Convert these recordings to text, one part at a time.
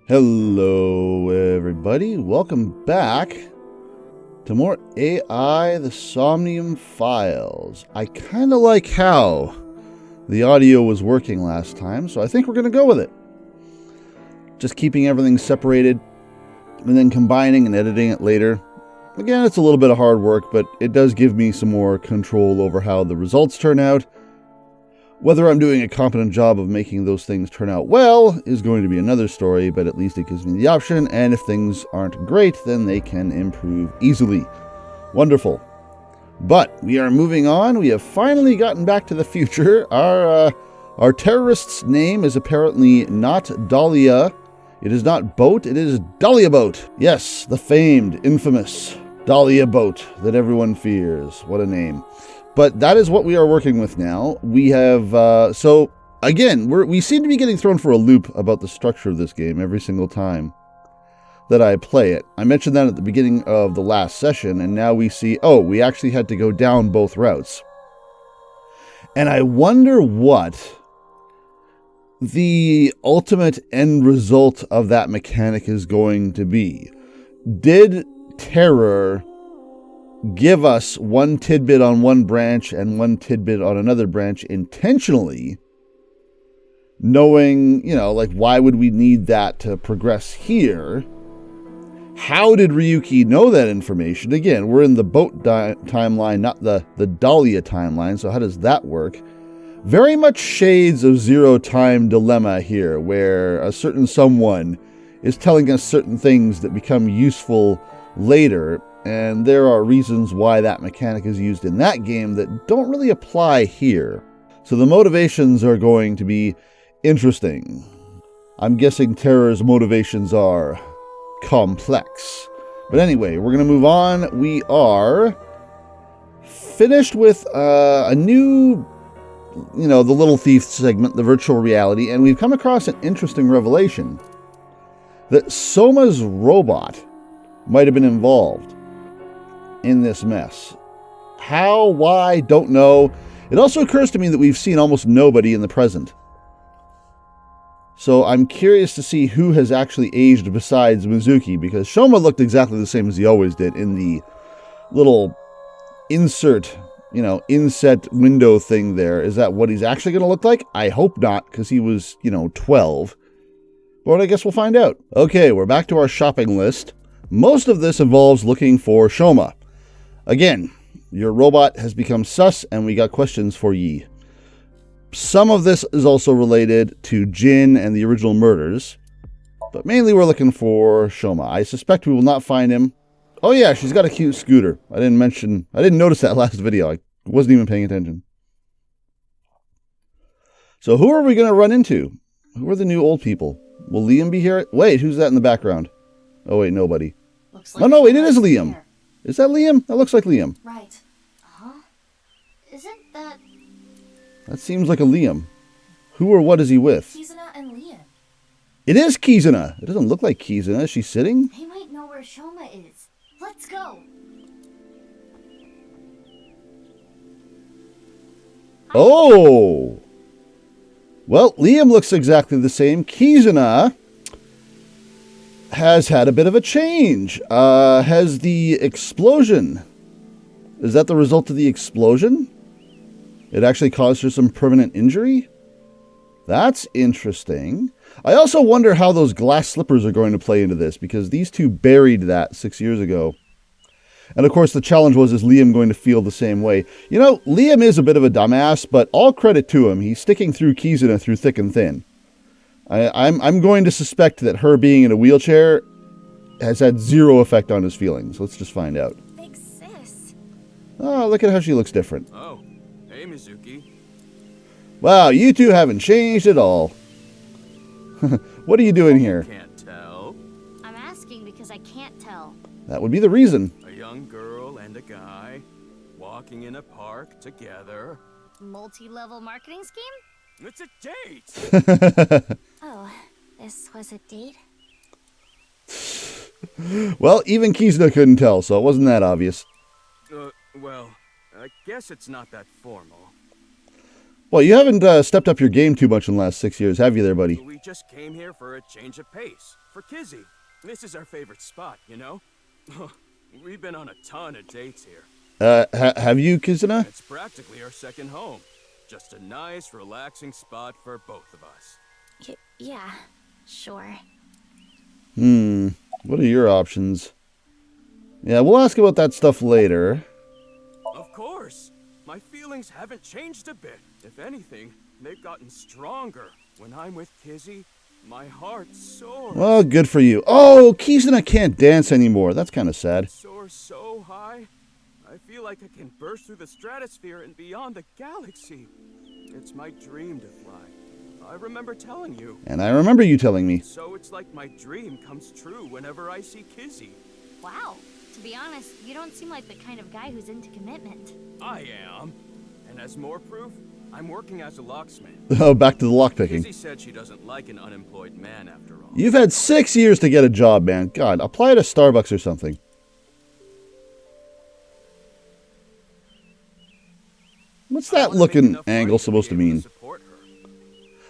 Hello everybody, welcome back to more AI, the Somnium files. I kind of like how the audio was working last time, so I think we're going to go with it. Just keeping everything separated and then combining and editing it later. Again, it's a little bit of hard work, but it does give me some more control over how the results turn out. Whether I'm doing a competent job of making those things turn out well is going to be another story, but at least it gives me the option, and if things aren't great, then they can improve easily. Wonderful. But we are moving on. We have finally gotten back to the future. Our terrorist's name is apparently not Dahlia. It is not Boat, it is Dahlia Boat. Yes, the famed, infamous Dahlia Boat that everyone fears. What a name. But that is what we are working with now. We have, so again, we seem to be getting thrown for a loop about the structure of this game every single time that I play it. I mentioned that at the beginning of the last session, and now we see, oh, we actually had to go down both routes. And I wonder what the ultimate end result of that mechanic is going to be. Did Terror give us one tidbit on one branch and one tidbit on another branch intentionally, knowing, like, why would we need that to progress here? How did Ryuki know that information? Again, we're in the Boat timeline, not the Dahlia timeline, so how does that work? Very much shades of Zero Time Dilemma here, where a certain someone is telling us certain things that become useful later, and there are reasons why that mechanic is used in that game that don't really apply here. So the motivations are going to be interesting. I'm guessing Terror's motivations are complex. But anyway, we're going to move on. We are finished with a new, the Little Thief segment, the virtual reality, and we've come across an interesting revelation that Soma's robot might have been involved in this mess. How, why, don't know. It also occurs to me that we've seen almost nobody in the present. So I'm curious to see who has actually aged besides Mizuki, because Shoma looked exactly the same as he always did in the little inset window thing there. Is that what he's actually going to look like? I hope not, because he was, 12. But I guess we'll find out. Okay, we're back to our shopping list. Most of this involves looking for Shoma. Again, your robot has become sus, and we got questions for ye. Some of this is also related to Jin and the original murders, but mainly we're looking for Shoma. I suspect we will not find him. Oh yeah, she's got a cute scooter. I didn't notice that last video. I wasn't even paying attention. So who are we going to run into? Who are the new old people? Will Liam be here? Wait, who's that in the background? Oh wait, nobody. Looks like no, wait, it is Liam. There. Is that Liam? That looks like Liam. Right. Uh-huh. Isn't that... That seems like a Liam. Who or what is he with? Kizuna and Liam. It is Kizuna. It doesn't look like Kizuna. Is she sitting? They might know where Shoma is. Let's go. Oh! Well, Liam looks exactly the same. Kizuna has had a bit of a change. Has the explosion... Is that the result of the explosion? It actually caused her some permanent injury? That's interesting. I also wonder how those glass slippers are going to play into this, because these two buried that 6 years ago. And of course the challenge was, is Liam going to feel the same way? Liam is a bit of a dumbass, but all credit to him. He's sticking through Kizuna through thick and thin. I'm going to suspect that her being in a wheelchair has had zero effect on his feelings. Let's just find out. Big sis. Oh, look at how she looks different. Oh, hey Mizuki. Wow, you two haven't changed at all. What are you doing here? Can't tell. I'm asking because I can't tell. That would be the reason. A young girl and a guy walking in a park together. Multi-level marketing scheme? It's a date! Oh, this was a date? Well, even Kizuna couldn't tell, so it wasn't that obvious. Well, I guess it's not that formal. Well, you haven't stepped up your game too much in the last 6 years, have you there, buddy? We just came here for a change of pace. For Kizzy. This is our favorite spot, you know? We've been on a ton of dates here. Have you, Kizuna? It's practically our second home. Just a nice, relaxing spot for both of us. Yeah, sure. What are your options? Yeah, we'll ask about that stuff later. Of course. My feelings haven't changed a bit. If anything, they've gotten stronger. When I'm with Kizzy, my heart soars. Well, good for you. Oh, Kizuna can't dance anymore. That's kind of sad. Soars so high, I feel like I can burst through the stratosphere and beyond the galaxy. It's my dream to fly. I remember telling you. And I remember you telling me. So it's like my dream comes true whenever I see Kizzy. Wow. To be honest, you don't seem like the kind of guy who's into commitment. I am. And as more proof, I'm working as a locksmith. Oh, back to the lockpicking. Kizzy said she doesn't like an unemployed man after all. You've had 6 years to get a job, man. God, apply to Starbucks or something. What's that looking angle supposed to mean?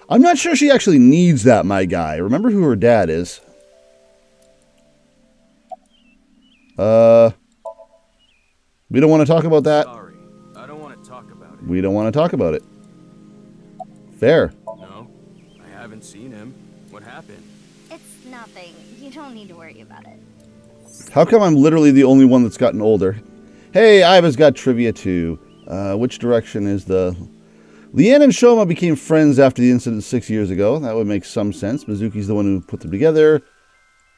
I'm not sure she actually needs that, my guy. Remember who her dad is. We don't want to talk about that. Sorry, I don't want to talk about it. We don't want to talk about it. Fair. No, I haven't seen him. What happened? It's nothing. You don't need to worry about it. How come I'm literally the only one that's gotten older? Hey, Aiba's got trivia too. Which direction is the... Leanne and Shoma became friends after the incident 6 years ago. That would make some sense. Mizuki's the one who put them together.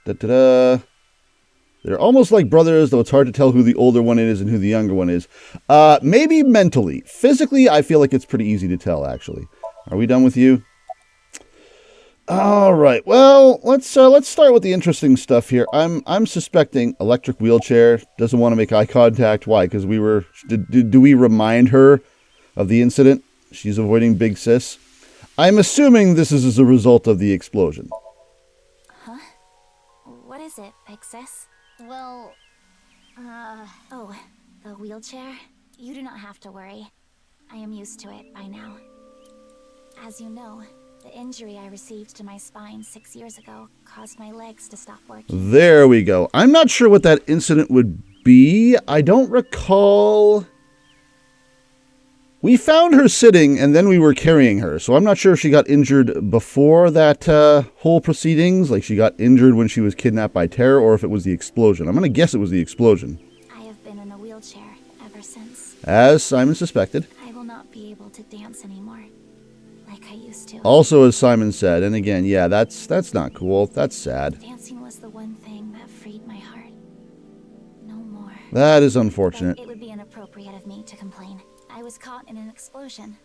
Da-da-da. They're almost like brothers, though it's hard to tell who the older one is and who the younger one is. Maybe mentally. Physically, I feel like it's pretty easy to tell, actually. Are we done with you? All right. Well, let's start with the interesting stuff here. I'm suspecting electric wheelchair, doesn't want to make eye contact. Why? Because we were... Do we remind her of the incident? She's avoiding Big Sis. I'm assuming this is as a result of the explosion. Huh? What is it, Big Sis? Well, Oh, the wheelchair? You do not have to worry. I am used to it by now. As you know, the injury I received to my spine 6 years ago caused my legs to stop working. There we go. I'm not sure what that incident would be. I don't recall... We found her sitting, and then we were carrying her, so I'm not sure if she got injured before that whole proceedings, like she got injured when she was kidnapped by Terror, or if it was the explosion. I'm going to guess it was the explosion. I have been in a wheelchair ever since. As Psy'Min suspected. I will not be able to dance anymore, like I used to. Also, as Psy'Min said, and again, yeah, that's not cool. That's sad. Dancing was the one thing that freed my heart. No more. That is unfortunate. But it would be inappropriate of me to complain. I was caught in an explosion,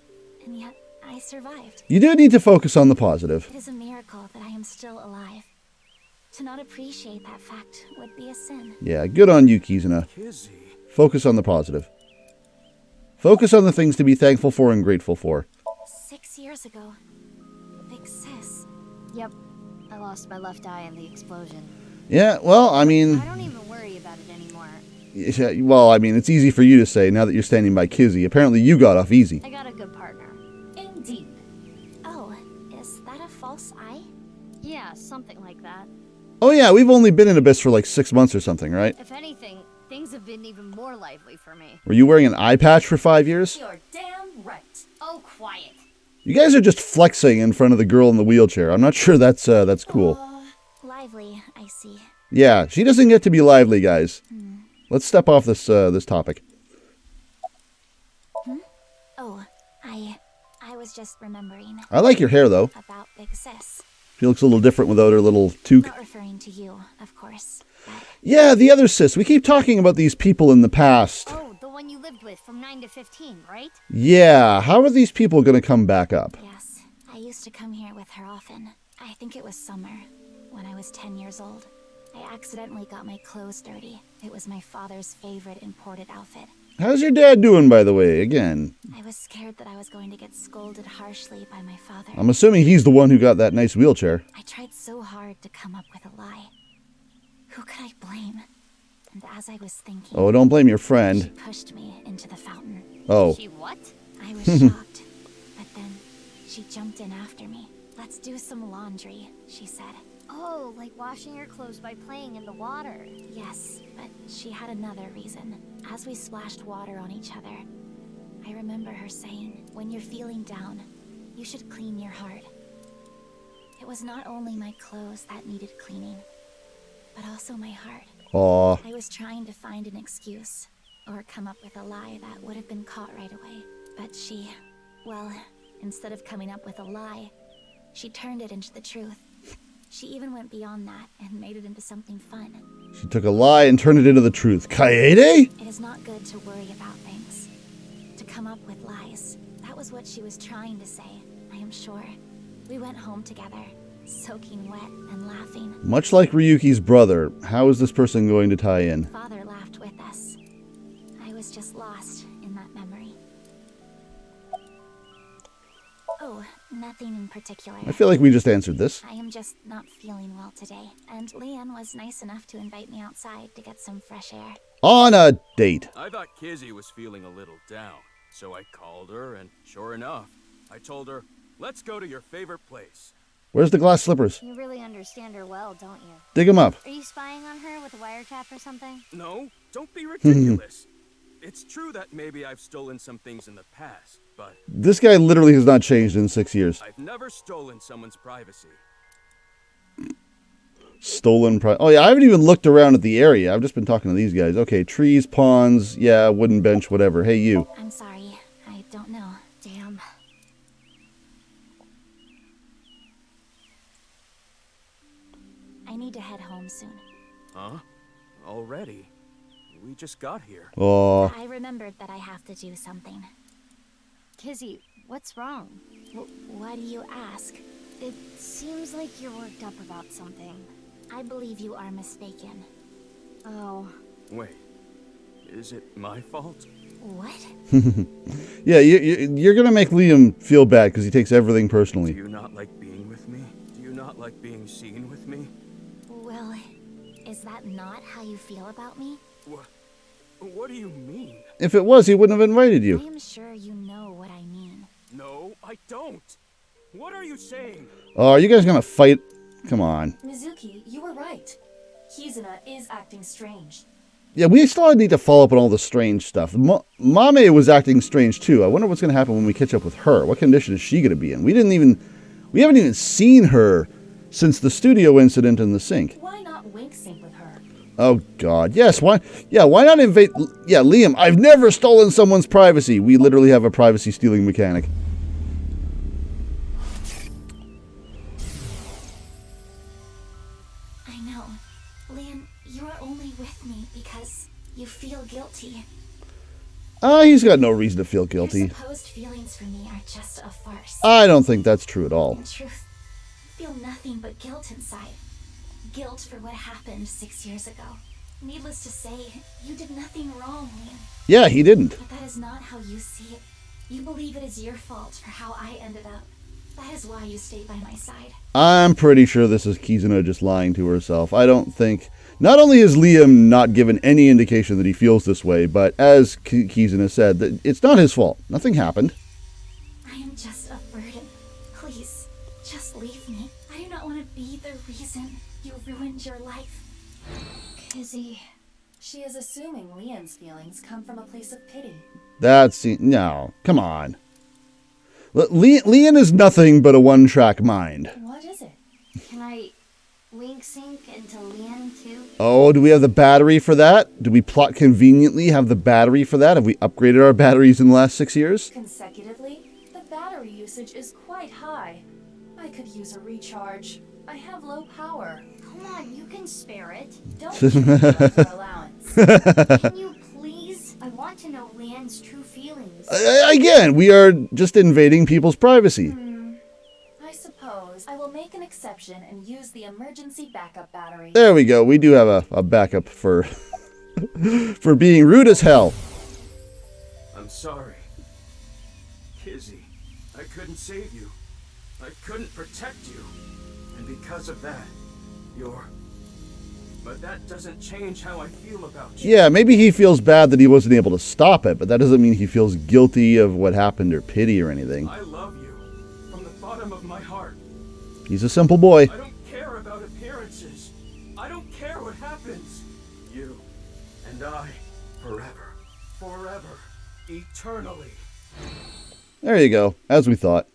and yet I survived. You do need to focus on the positive. It is a miracle that I am still alive. To not appreciate that fact would be a sin. Yeah, good on you, Kizuna. Kizzy. Focus on the positive. Focus on the things to be thankful for and grateful for. 6 years ago, Big Sis. Yep, I lost my left eye in the explosion. Yeah, well, I mean... I don't even worry about it anymore. Yeah, well, I mean, it's easy for you to say now that you're standing by Kizzy. Apparently you got off easy. I got a good partner. Indeed. Oh, is that a false eye? Yeah, something like that. Oh yeah, we've only been in Abyss for like 6 months or something, right? If anything, things have been even more lively for me. Were you wearing an eye patch for 5 years? You're damn right. Oh, quiet. You guys are just flexing in front of the girl in the wheelchair. I'm not sure that's cool. Lively, I see. Yeah, she doesn't get to be lively, guys. Let's step off this talpic. Oh, I was just remembering. I like your hair, though. About Big Sis. She looks a little different without her little toque. Not referring to you, of course. But... Yeah, the other sis. We keep talking about these people in the past. Oh, the one you lived with from 9 to 15, right? Yeah, how are these people going to come back up? Yes, I used to come here with her often. I think it was summer, when I was 10 years old. I accidentally got my clothes dirty. It was my father's favorite imported outfit. How's your dad doing, by the way, again? I was scared that I was going to get scolded harshly by my father. I'm assuming he's the one who got that nice wheelchair. I tried so hard to come up with a lie. Who could I blame? And as I was thinking... Oh, don't blame your She friend. pushed me into the fountain. Oh. She what? I was shocked, but She jumped in after me. Let's do some laundry, she said. Oh, like washing your clothes by playing in the water. Yes, but she had another reason. As we splashed water on each other, I remember her saying, when you're feeling down, you should clean your heart. It was not only my clothes that needed cleaning, but also my heart. Aw. I was trying to find an excuse, or come up with a lie that would have been caught right away. But she, well, instead of coming up with a lie, she turned it into the truth. She even went beyond that and made it into something fun. She took a lie and turned it into the truth. Kaede? It is not good to worry about things, to come up with lies. That was what she was trying to say, I am sure. We went home together, soaking wet and laughing. Much like Ryuki's brother, how is this person going to tie in? Father laughed with us. I was just lost in that memory. Oh, nothing in particular. I feel like we just answered this. I am just not feeling well today, and Leon was nice enough to invite me outside to get some fresh air. On a date. I thought Kizzy was feeling a little down, so I called her, and sure enough, I told her, let's go to your favorite place. Where's the glass slippers? You really understand her well, don't you? Dig them up. Are you spying on her with a wiretap or something? No, don't be ridiculous. It's true that maybe I've stolen some things in the past, but This guy literally has not changed in 6 years. I've never stolen someone's privacy. Stolen Oh yeah, I haven't even looked around at the area. I've just been talking to these guys. Okay, trees, ponds, yeah, wooden bench, whatever. Hey, you. I'm sorry, I don't know. Damn. I need to head home soon. Huh? Already? We just got here. Oh, I remembered that I have to do something. Kizzy, what's wrong? Why do you ask? It seems like you're worked up about something. I believe you are mistaken. Oh. Wait, is it my fault? What? yeah, you're gonna make Liam feel bad because he takes everything Do personally. you not like being with me? Do you not like being seen with me? Well, is that not how you feel about me? What do you mean? If it was, he wouldn't have invited I you. am sure you know what I mean. No, I don't. What are you saying? Oh, are you guys gonna fight? Come on. Mizuki, you were right. Kizuna is acting strange. Yeah, we still need to follow up on all the strange stuff. Mame was acting strange too. I wonder what's gonna happen when we catch up with her. What condition is she gonna be in? We haven't even seen her since the studio incident in the sink. Why not wink sync with her? Oh God, yes. Why not invade? Yeah, Liam. I've never stolen someone's privacy. We literally have a privacy stealing mechanic. I know. Leon, you are only with me because you feel guilty. He's got no reason to feel Your guilty. supposed feelings for me are just a farce. I don't think that's true at all. In truth, I feel nothing but guilt inside. Guilt for what happened 6 years ago. Needless to say, you did nothing wrong, Leon. Yeah, he didn't. But that is not how you see it. You believe it is your fault for how I ended up. That is why you stayed by my side. I'm pretty sure this is Kizuna just lying to herself. I don't think... Not only has Liam not given any indication that he feels this way, but as Kizuna said, that it's not his fault. Nothing happened. I am just a burden. Please, just leave me. I do not want to be the reason you ruined your life. Kizzy. She is assuming Leon's feelings come from a place of pity. No, come on. Leon is nothing but a one-track mind. What is it? Can I wink sync into Leon too? Oh, do we have the battery for that? Do we plot conveniently have the battery for that? Have we upgraded our batteries in the last 6 years? Consecutively, the battery usage is quite high. I could use a recharge. I have low power. Come on, you can spare it. Don't give me your allowance. Can you please? I want to know Leon's true feelings. Again, we are just invading people's privacy. I suppose I will make an exception and use the emergency backup battery. There we go. We do have a backup for for being rude as hell. I'm sorry. Kizzy, I couldn't save you. I couldn't protect you. And because of that, But that doesn't change how I feel about you. Yeah, maybe he feels bad that he wasn't able to stop it, but that doesn't mean he feels guilty of what happened or pity or anything. I love you. From the bottom of my heart. He's a simple boy. I don't care about appearances. I don't care what happens. You and I, forever, forever, eternally. There you go, as we thought.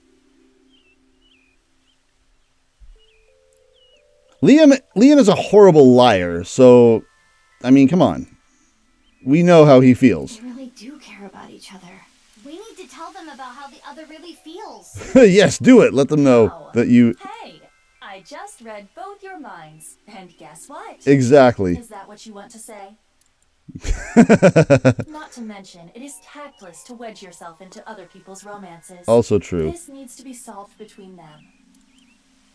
Leon is a horrible liar, so, I mean, come on. We know how he feels. We really do care about each other. We need to tell them about how the other really feels. Yes, do it. Let them know that you... Hey, I just read both your minds, and guess what? Exactly. Is that what you want to say? Not to mention, it is tactless to wedge yourself into other people's romances. Also true. This needs to be solved between them.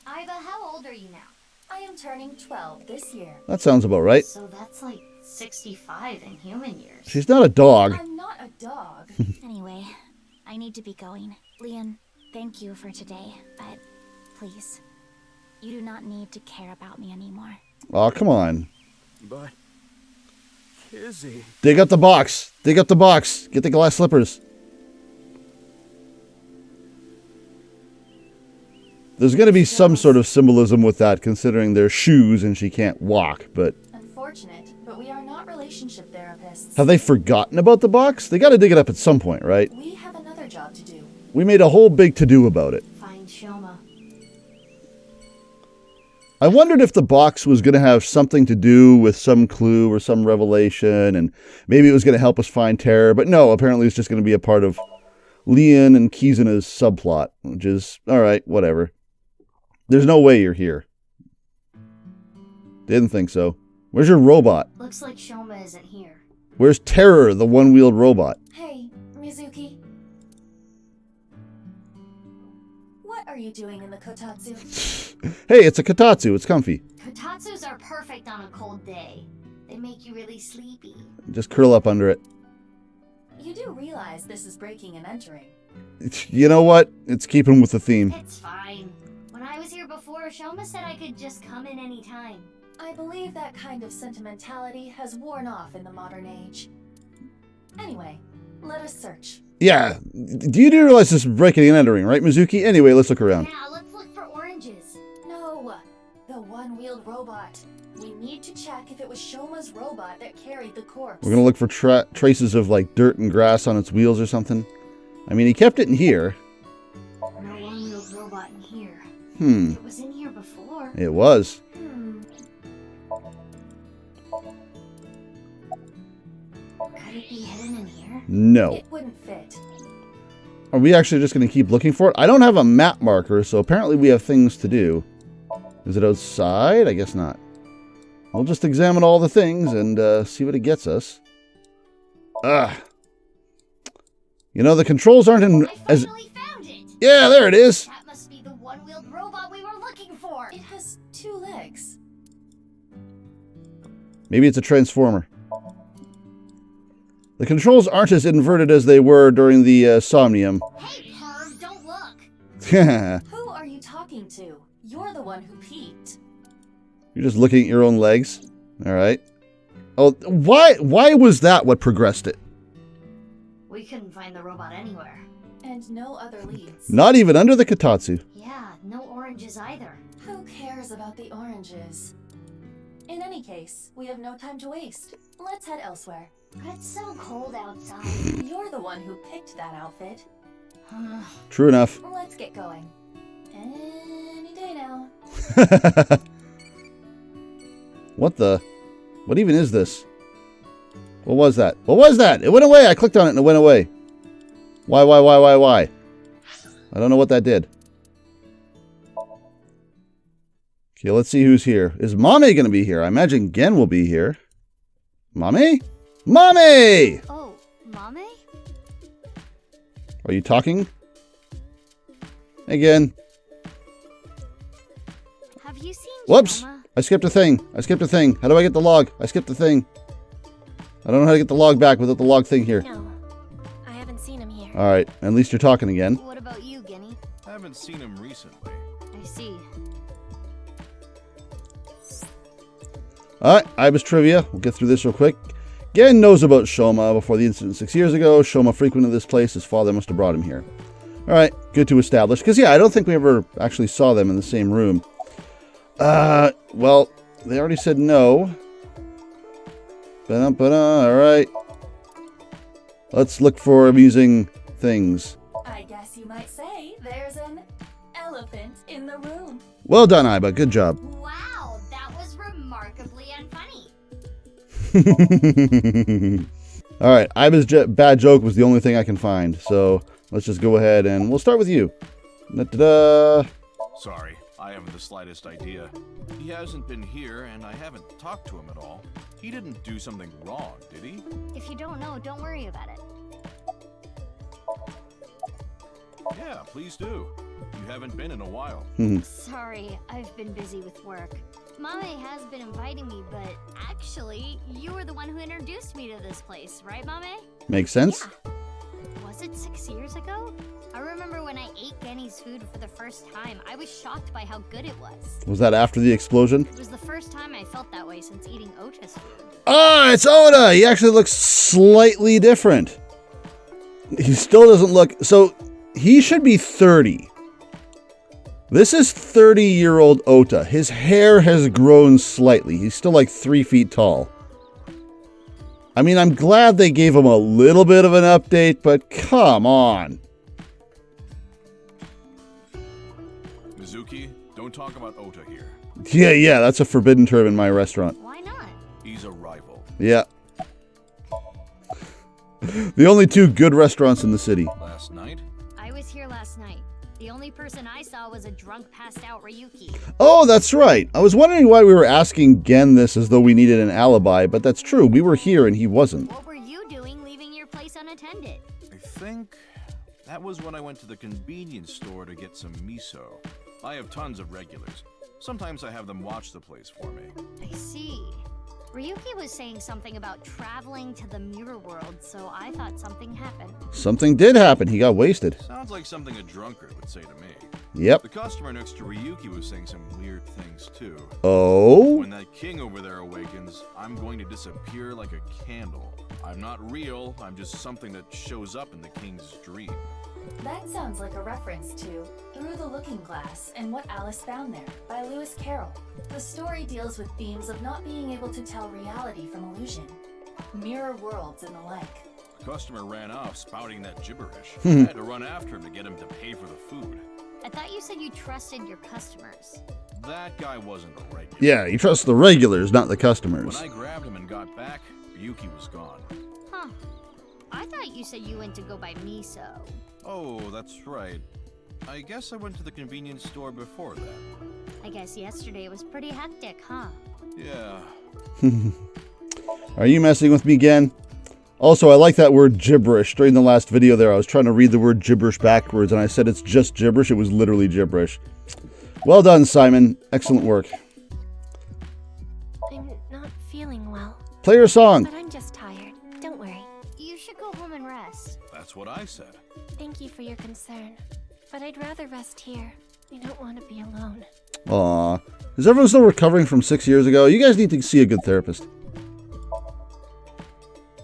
Aiba, how old are you now? I am turning 12 this year. That sounds about right. So that's like 65 in human years. She's not a dog. I'm not a dog. Anyway, I need to be going. Leon, thank you for today, but please, you do not need to care about me anymore. Oh, come on. But, Kizzy... Dig up the box. Dig up the box. Get the glass slippers. There's going to be some sort of symbolism with that, considering they're shoes and she can't walk, but... Unfortunate, but we are not relationship therapists. Have they forgotten about the box? They got to dig it up at some point, right? We have another job to do. We made a whole big to-do about it. Find Shoma. I wondered if the box was going to have something to do with some clue or some revelation, and maybe it was going to help us find Terror, but no, apparently it's just going to be a part of Leon and Kizuna's subplot, which is, alright, whatever. There's no way you're here. Didn't think so. Where's your robot? Looks like Shoma isn't here. Where's Terror, the one-wheeled robot? Hey, Mizuki. What are you doing in the kotatsu? Hey, it's a kotatsu. It's comfy. Kotatsus are perfect on a cold day. They make you really sleepy. Just curl up under it. You do realize this is breaking and entering. You know what? It's keeping with the theme. It's fine. When I was here before, Shoma said I could just come in any time. I believe that kind of sentimentality has worn off in the modern age. Anyway, let us search. Yeah. Do you realize this is breaking and entering, right, Mizuki? Anyway, let's look around. Yeah, let's look for oranges. No, the one-wheeled robot. We need to check if it was Shoma's robot that carried the corpse. We're going to look for traces of, like, dirt and grass on its wheels or something. I mean, he kept it in here. No one-wheeled robot in here. Hmm. It was in here before. It was. Could it be hidden in here? No. It wouldn't fit. Are we actually just going to keep looking for it? I don't have a map marker, so apparently we have things to do. Is it outside? I guess not. We'll just examine all the things and see what it gets us. Ugh. You know, the controls aren't in... I finally found it! Yeah, there it is! That must be the one-wheeled robot we were looking for! It has 2 legs. Maybe it's a transformer. The controls aren't as inverted as they were during the Somnium. Hey, perv, don't look! Who are you talking to? You're the one who peeked. You're just looking at your own legs. Alright. Oh, why was that what progressed it? We couldn't find the robot anywhere. And no other leads. Not even under the kotatsu. Yeah, no oranges either. Who cares about the oranges? In any case, we have no time to waste. Let's head elsewhere. But it's so cold outside. You're the one who picked that outfit. True enough. Let's get going. Any day now. What the? What even is this? What was that? What was that? It went away. I clicked on it and it went away. Why? I don't know what that did. Okay, let's see who's here. Is Mame going to be here? I imagine Gen will be here. Mame? Mame! Oh, Mame? Are you talking? Hey, Gen. Have you seen Whoops! Shoma? I skipped a thing. How do I get the log? I skipped the thing. I don't know how to get the log back without the log thing here. No, I haven't seen him here. Alright, at least you're talking again. What about you, Guinea? I haven't seen him recently. I see. Alright, Aiba's trivia. We'll get through this real quick. Gen knows about Shoma. Before the incident 6 years ago, Shoma frequented this place. His father must have brought him here. All right, good to establish. Because, yeah, I don't think we ever actually saw them in the same room. Well, they already said no. All right. Let's look for amusing things. I guess you might say there's an elephant in the room. Well done, Aiba. Good job. Wow, that was remarkably unfunny. All right, Aiba's bad joke was the only thing I can find. So let's just go ahead and we'll start with you. Da-da-da. Sorry, I haven't the slightest idea. He hasn't been here, and I haven't talked to him at all. He didn't do something wrong, did he? If you don't know, don't worry about it. Yeah, please do. You haven't been in a while. Sorry, I've been busy with work. Mame has been inviting me, but actually, you were the one who introduced me to this place, right, Mame? Makes sense. Yeah. Was it 6 years ago? I remember when I ate Genny's food for the first time. I was shocked by how good it was. Was that after the explosion? It was the first time I felt that way since eating Ota's food. Ah, it's Oda! He actually looks slightly different. He still doesn't look... So, he should be 30. This is 30-year-old Ota. His hair has grown slightly. He's still like 3 feet tall. I mean, I'm glad they gave him a little bit of an update, but come on. Mizuki, don't talk about Ota here. Yeah, that's a forbidden term in my restaurant. Why not? He's a rival. Yeah. The only 2 good restaurants in the city. Last night? I was here last night. The only person I saw was a drunk, passed-out Ryuki. Oh, that's right. I was wondering why we were asking Gen this as though we needed an alibi, but that's true. We were here and he wasn't. What were you doing leaving your place unattended? I think that was when I went to the convenience store to get some miso. I have tons of regulars. Sometimes I have them watch the place for me. I see. Ryuki was saying something about traveling to the mirror world, so I thought something happened. Something did happen. He got wasted. Sounds like something a drunkard would say to me. Yep. The customer next to Ryuki was saying some weird things too. Oh? When that king over there awakens, I'm going to disappear like a candle. I'm not real, I'm just something that shows up in the king's dream. That sounds like a reference to Through the Looking Glass and What Alice Found There by Lewis Carroll. The story deals with themes of not being able to tell reality from illusion, mirror worlds and the like. The customer ran off spouting that gibberish. I had to run after him to get him to pay for the food. I thought you said you trusted your customers. That guy wasn't a regular. Yeah, you trust the regulars, not the customers. When I grabbed him and got back, Ryuki was gone. Huh. I thought you said you went to go buy miso. Oh, that's right. I guess I went to the convenience store before that. I guess yesterday was pretty hectic, huh? Yeah. Are you messing with me again? Also, I like that word gibberish. During the last video there, I was trying to read the word gibberish backwards, and I said it's just gibberish. It was literally gibberish. Well done, Psy'Min. Excellent work. I'm not feeling well, Play your song. but I'm just tired. Don't worry. You should go home and rest. That's what I said. Thank you for your concern, but I'd rather rest here. I don't want to be alone. Aw. Is everyone still recovering from 6 years ago? You guys need to see a good therapist.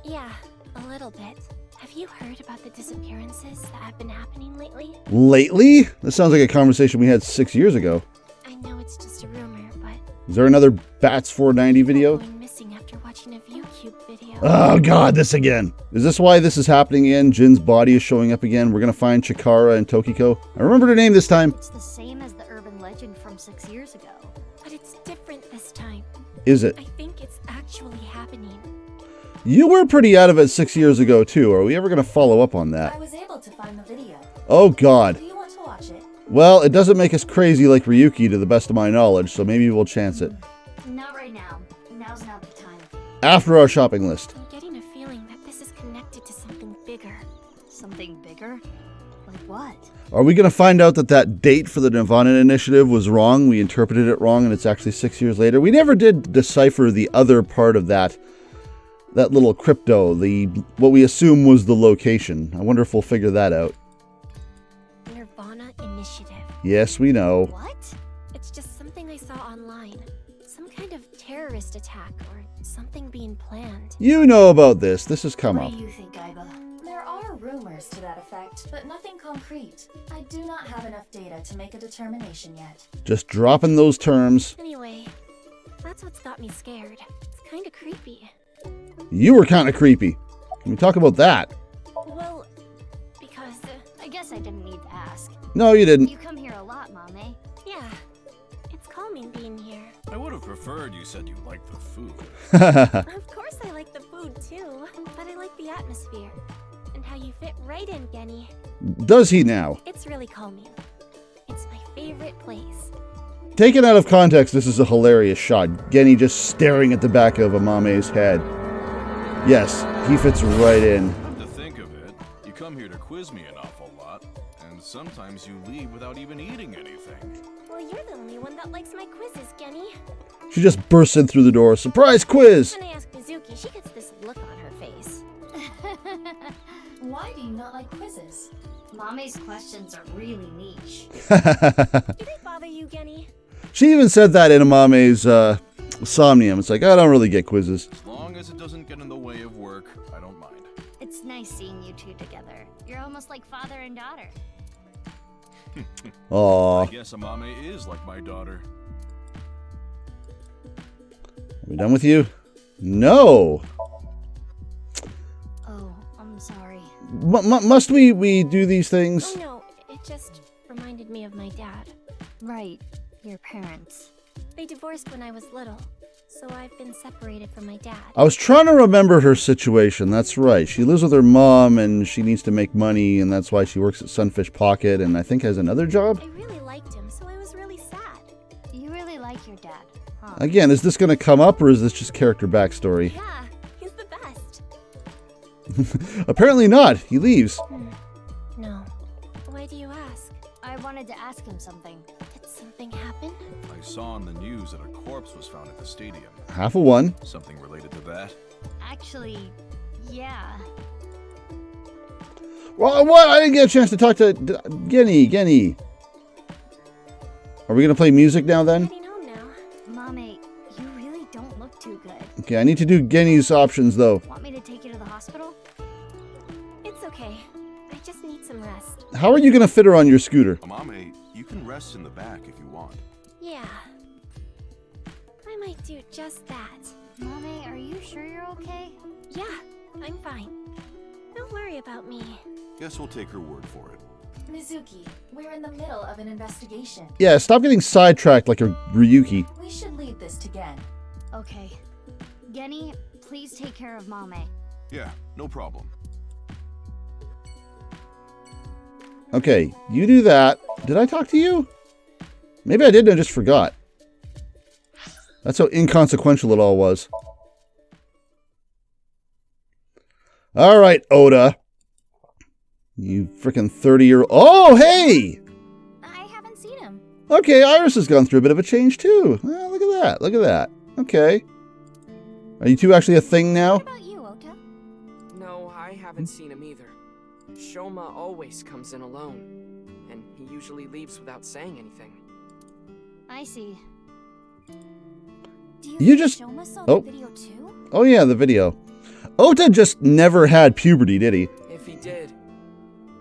Yeah, a little bit. Have you heard about the disappearances that have been happening lately? Lately? This sounds like a conversation we had 6 years ago. I know it's just a rumor, but Is there another Bats 490 video? going missing after watching a ViewCube video. Oh god, this again. Is this why this is happening again? Jin's body is showing up again. We're gonna find Chikara and Tokiko. I remember her name this time. It's the same as the urban legend from 6 years ago. But it's different this time. Is it? I think it's actually happening. You were pretty out of it 6 years ago too. Are we ever gonna follow up on I that? was able to find the video. Oh god. Do you want to watch it? Well, it doesn't make us crazy like Ryuki to the best of my knowledge, so maybe we'll chance it. Not right now. Now's not the time. After our shopping list. I'm getting a feeling that this is connected to something bigger. Something bigger? Like what? Are we gonna find out that that date for the Nirvana initiative was wrong? We interpreted it wrong and it's actually 6 years later? We never did decipher the other part of that little crypto, what we assume was the location. I wonder if we'll figure that out. Nirvana Initiative. Yes, we know. What? It's just something I saw online. Some kind of terrorist attack or something being planned. You know about this. This has come What up. do you think, Aiba? There There are rumors to that effect, but nothing concrete. I do not have enough data to make a determination yet. Just dropping those terms. Anyway, that's what's got me scared. It's kind of creepy. You were kind of creepy. Can we talk about that? Well, because... I guess I didn't need to ask. No, you didn't. You come here a lot, Mame. yeah, it's calming being here. I would have preferred you said you liked the food. Of course I like the food too, but I like the atmosphere. And how you fit right in, Genny. Does he now? It's really calming. It's my favorite place. Taken out of context, this is a hilarious shot. Genny just staring at the back of Amame's head. Yes, he fits right in. Come to think of it, you come here to quiz me an awful lot, and sometimes you leave without even eating anything. Well, you're the only one that likes my quizzes, Genny. She just bursts in through the door. Surprise quiz! When I ask Mizuki, she gets this look on her face. Why do you not like quizzes? Mame's questions are really niche. Do they bother you, Genny? She even said that in Amame's Somnium. It's like, I don't really get quizzes. As long as it doesn't get in the way of work, I don't mind. It's nice seeing you two together. You're almost like father and daughter. I Aww. guess Amame is like my daughter. Are we done with you? No! Oh, I'm sorry. Must we do these things? Oh no, it just reminded me of my dad. Right, your parents. They divorced when I was little, so I've been separated from my dad. I was trying to remember her situation. That's right. She lives with her mom and she needs to make money, and that's why she works at Sunfish Pocket and I think has another job. I really liked him, so I was really sad. You really like your dad, huh? Again, is this going to come up or is this just character backstory? Yeah, he's the best. Apparently not. He leaves. No. Why do you ask? I wanted to ask him something. Did something happen? I saw on the news that a corpse was found at the stadium. Half of one. Something related to that? Actually, yeah. Well, what? I didn't get a chance to talk to Genny. Are we going to play music now then? Heading home now. Mame, you really don't look too good. Okay, I need to do Genny's options though. Want me to take you to the hospital? It's okay. I just need some rest. How are you going to fit her on your scooter? Amame, you can rest in the back if you want. Yeah. I might do just that. Mame, are you sure you're okay? Yeah, I'm fine. Don't worry about me. Guess we'll take her word for it. Mizuki, we're in the middle of an investigation. Yeah, stop getting sidetracked like a Ryuki. We should leave this to Gen. Okay. Genny, please take care of Mame. Yeah, no problem. Okay, you do that. Did I talk to you? Maybe I did and I just forgot. That's how inconsequential it all was. Alright, Oda. You freaking 30-year-old. Oh, hey! I haven't seen him. Okay, Iris has gone through a bit of a change too. Oh, look at that. Look at that. Okay. Are you two actually a thing now? What about you, Ota? No, I haven't seen him either. Shoma always comes in alone, and he usually leaves without saying anything. I see. Do You think just- Shoma saw oh. the video too? Oh yeah, the video. Ota just never had puberty, did he? If he did,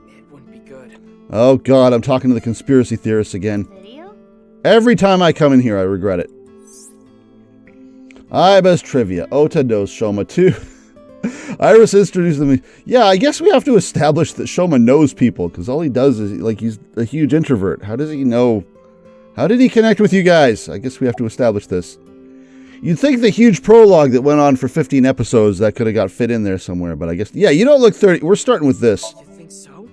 it wouldn't be good. Oh god, I'm talking to the conspiracy theorists again. Video? Every time I come in here, I regret it. Aiba's trivia. Ota knows Shoma too. Iris introduced them. Yeah, I guess we have to establish that Shoma knows people, because all he does is, like, he's a huge introvert. How does he know? How did he connect with you guys? I guess we have to establish this. You'd think the huge prologue that went on for 15 episodes, that could have got fit in there somewhere, but I guess, yeah, you don't look 30. We're starting with this. You think so?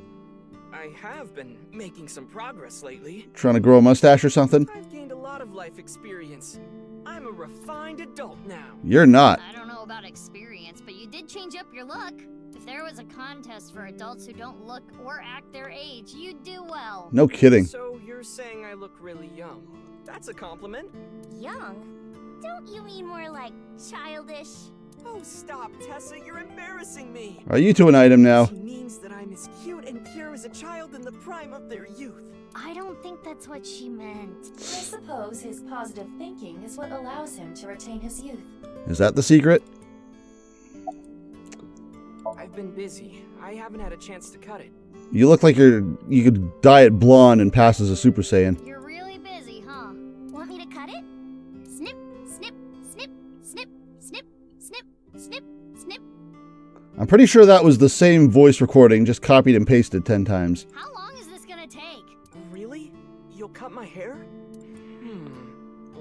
I have been making some progress lately. Trying to grow a mustache or something? I've gained a lot of life experience. I'm a refined adult now. You're not. I don't know about experience, but you did change up your look. If there was a contest for adults who don't look or act their age, you'd do well. No kidding. So you're saying I look really young? That's a compliment. Young? Don't you mean more like childish? Oh, stop, Tessa. You're embarrassing me. Are you two an item now? She means that I'm as cute and pure as a child in the prime of their youth. I don't think that's what she meant. I suppose his positive thinking is what allows him to retain his youth. Is that the secret? I've been busy. I haven't had a chance to cut it. You look like you could dye it blonde and pass as a Super Saiyan. You're really busy, huh? Want me to cut it? Snip, snip, snip, snip, snip, snip, snip, snip. I'm pretty sure that was the same voice recording, just copied and pasted 10 times. How long is this gonna take? Really? You'll cut my hair?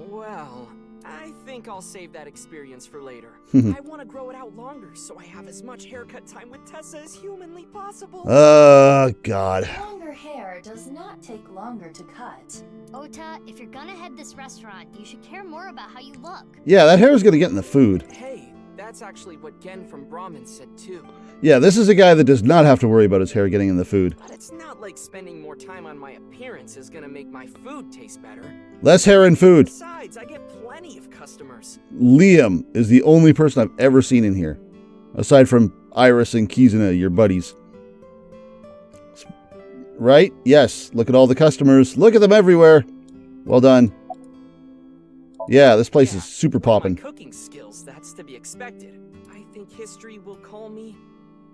Well, I think I'll save that experience for later. I want to grow it out longer so I have as much haircut time with Tessa as humanly possible. God. Longer hair does not take longer to cut. Ota, if you're gonna head this restaurant, you should care more about how you look. Yeah, that hair is going to get in the food. Hey, that's actually what Gen from Brahmin said too. Yeah, this is a guy that does not have to worry about his hair getting in the food. But it's not like spending more time on my appearance is gonna make my food taste better. Less hair in food. Besides, I get plenty of customers. Liam is the only person I've ever seen in here. Aside from Iris and Kizuna, your buddies. Right? Yes. Look at all the customers. Look at them everywhere. Well done. Yeah, this place is super With my poppin'. cooking skills, that's to be expected. I think history will call me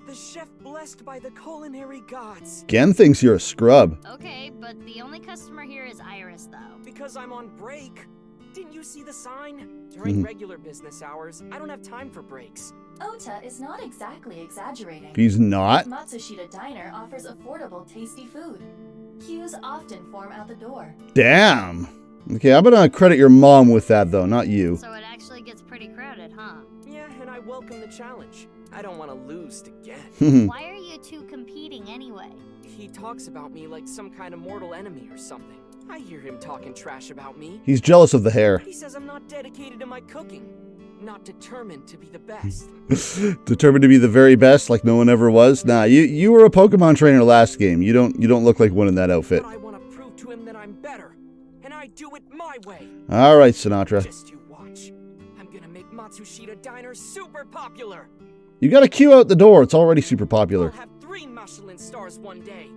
the chef blessed by the culinary gods. Gen thinks you're a scrub. Okay, but the only customer here is Iris, though. Because I'm on break. Didn't you see the sign? During regular business hours, I don't have time for breaks. Ota is not exactly exaggerating. He's not. Matsushita Diner offers affordable, tasty food. Queues often form out the door. Damn. Okay, I'm gonna credit your mom with that, though, not you. So it actually gets pretty crowded, huh? Yeah, and I welcome the challenge. I don't want to lose to Gen. Why are you two competing anyway? He talks about me like some kind of mortal enemy or something. I hear him talking trash about me. He's jealous of the hair. He says I'm not dedicated to my cooking, not determined to be the best. Determined to be the very best, like no one ever was. Nah, you were a Pokemon trainer last game. You don't look like one in that outfit. But I want to prove to him that I'm better, and I do it my way. All right, Sinatra. Just you watch. I'm gonna make Matsushita Diner super popular. You got to queue out the door. It's already super popular. I'll have 3 Michelin stars one day.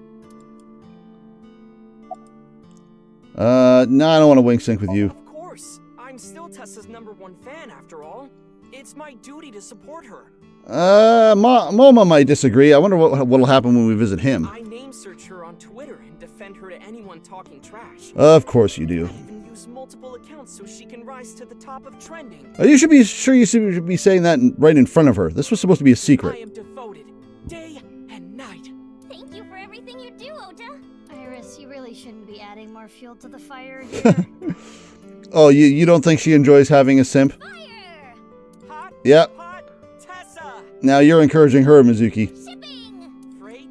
No, I don't want to wing sync with you. Of course. I'm still Tessa's #1 fan after all. It's my duty to support her. Moma might disagree. I wonder what'll happen when we visit him. I name search her on Twitter and defend her to anyone talking trash. Of course you do. I even use multiple accounts so she can rise to the top of trending. You should be sure you should be saying that right in front of her. This was supposed to be a I secret. am devoted, day and night. Thank you for everything you do, Ota. Iris, you really shouldn't be adding more fuel to the fire here. Oh, you don't think she enjoys having a simp? Fire! Hot, Yep. hot, Tessa. Now you're encouraging her, Mizuki. Shipping! Freight,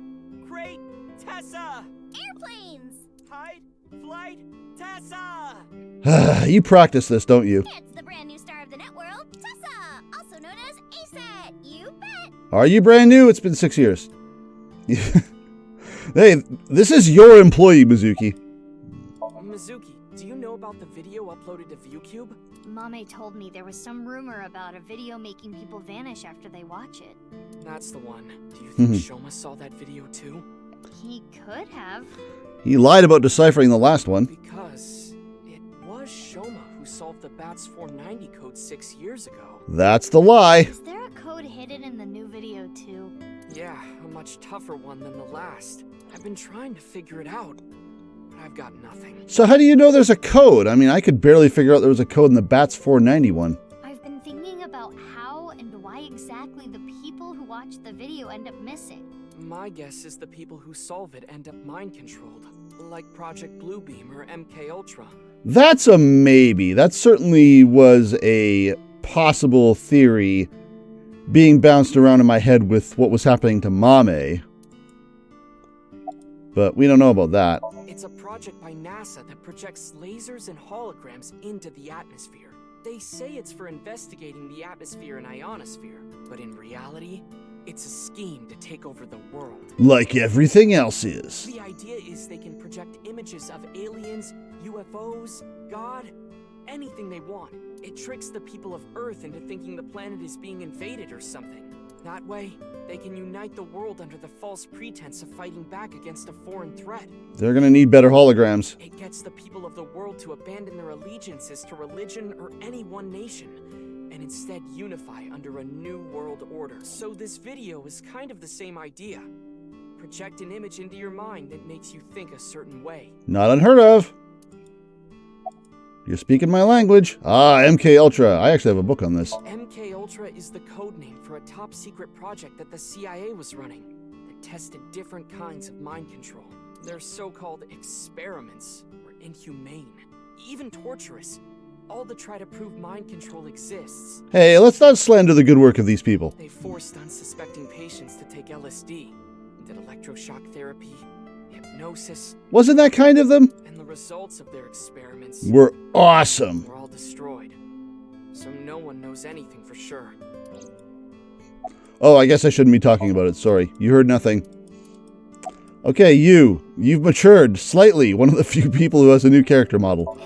great, Tessa. Airplanes! Hide, flight, Tessa. You practice this, don't you? It's the brand new star of the networld, Tessa, also known as ASAT. You bet! Are you brand new? It's been 6 years. Hey, this is your employee, Mizuki. Mizuki, do you know about the video uploaded to ViewCube? Mame told me there was some rumor about a video making people vanish after they watch it. That's the one. Do you think Shoma saw that video too? He could have. He lied about deciphering the last one. Because it was Shoma who solved the BATS 490 code 6 years ago. That's the lie. Is there a code hidden in the new video too? Yeah, a much tougher one than the last. I've been trying to figure it out, but I've got nothing. So how do you know there's a code? I mean, I could barely figure out there was a code in the BATS 491. I've been thinking about how and why exactly the people who watch the video end up missing. My guess is the people who solve it end up mind-controlled, like Project Bluebeam or MK Ultra. That's a maybe. That certainly was a possible theory being bounced around in my head with what was happening to Mame. But we don't know about that. It's a project by NASA that projects lasers and holograms into the atmosphere. They say it's for investigating the atmosphere and ionosphere, but in reality, it's a scheme to take over the world. Like everything else is. The idea is they can project images of aliens, UFOs, God, anything they want. It tricks the people of Earth into thinking the planet is being invaded or something. That way, they can unite the world under the false pretense of fighting back against a foreign threat. They're gonna need better holograms. It gets the people of the world to abandon their allegiances to religion or any one nation, and instead unify under a new world order. So this video is kind of the same idea. Project an image into your mind that makes you think a certain way. Not unheard of. You're speaking my language. Ah, MK Ultra. I actually have a book on this. MK Ultra is the code name for a top secret project that the CIA was running that tested different kinds of mind control. Their so-called experiments were inhumane, even torturous, all to try to prove mind control exists. Hey, let's not slander the good work of these people. They forced unsuspecting patients to take LSD, did electroshock therapy, hypnosis. Wasn't that kind of them? And the results of their experiments Were awesome. were all destroyed. So no one knows anything for sure. Oh, I guess I shouldn't be talking about it. Sorry. You heard nothing. Okay, you've matured slightly. One of the few people who has a new character model.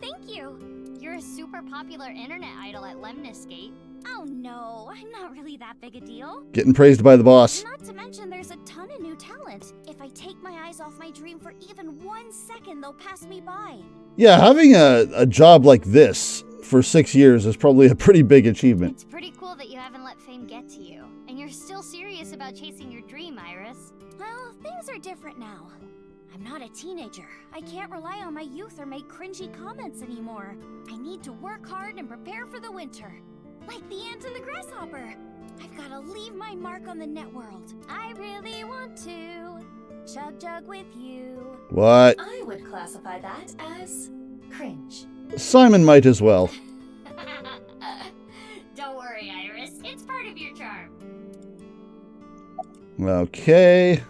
Thank you. You're a super popular internet idol at Lemniscate. Oh no, I'm not really that big a deal. Getting praised by the boss. Not to mention there's a ton of new talent. If I take my eyes off my dream for even 1 second, they'll pass me by. Yeah, having a job like this for 6 years is probably a pretty big achievement. It's pretty cool that you haven't let fame get to you. And you're still serious about chasing your dream, Iris. Well, things are different now. I'm not a teenager. I can't rely on my youth or make cringy comments anymore. I need to work hard and prepare for the winter. Like the ant and the grasshopper. I've got to leave my mark on the networld. I really want to chug jug with you. What? I would classify that as cringe. Simon might as well. Don't worry, Iris. It's part of your charm. Okay.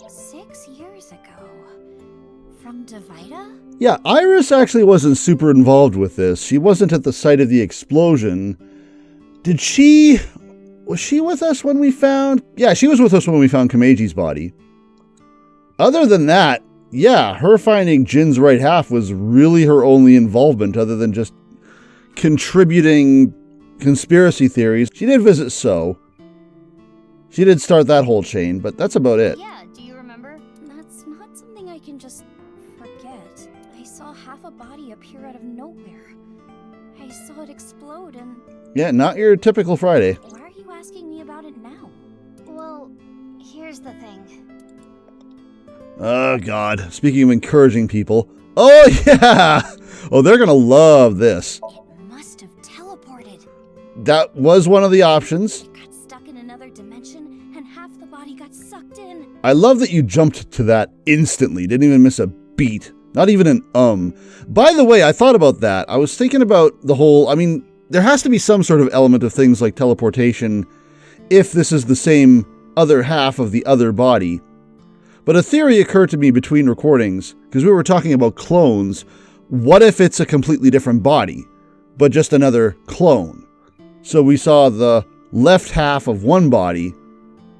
6 years ago. From Divida? Yeah, Iris actually wasn't super involved with this. She wasn't at the site of the explosion. Was she with us when we found... Yeah, she was with us when we found Kameji's body. Other than that, yeah, her finding Jin's right half was really her only involvement other than just contributing conspiracy theories. She did visit So. She did start that whole chain, but that's about it. Yeah, do you remember? That's not something I can just forget. I saw half a body appear out of nowhere. I saw it explode and... Yeah, not your typical Friday. Why are you asking me about it now? Well, here's the thing. Oh, God. Speaking of encouraging people. Oh, yeah! Oh, they're going to love this. It must have teleported. That was one of the options. It got stuck in another dimension and half the body got sucked in. I love that you jumped to that instantly. Didn't even miss a beat. Not even an By the way, I thought about that. I was thinking about the whole... I mean, there has to be some sort of element of things like teleportation if this is the same other half of the other body. But a theory occurred to me between recordings, because we were talking about clones. What if it's a completely different body, but just another clone? So we saw the left half of one body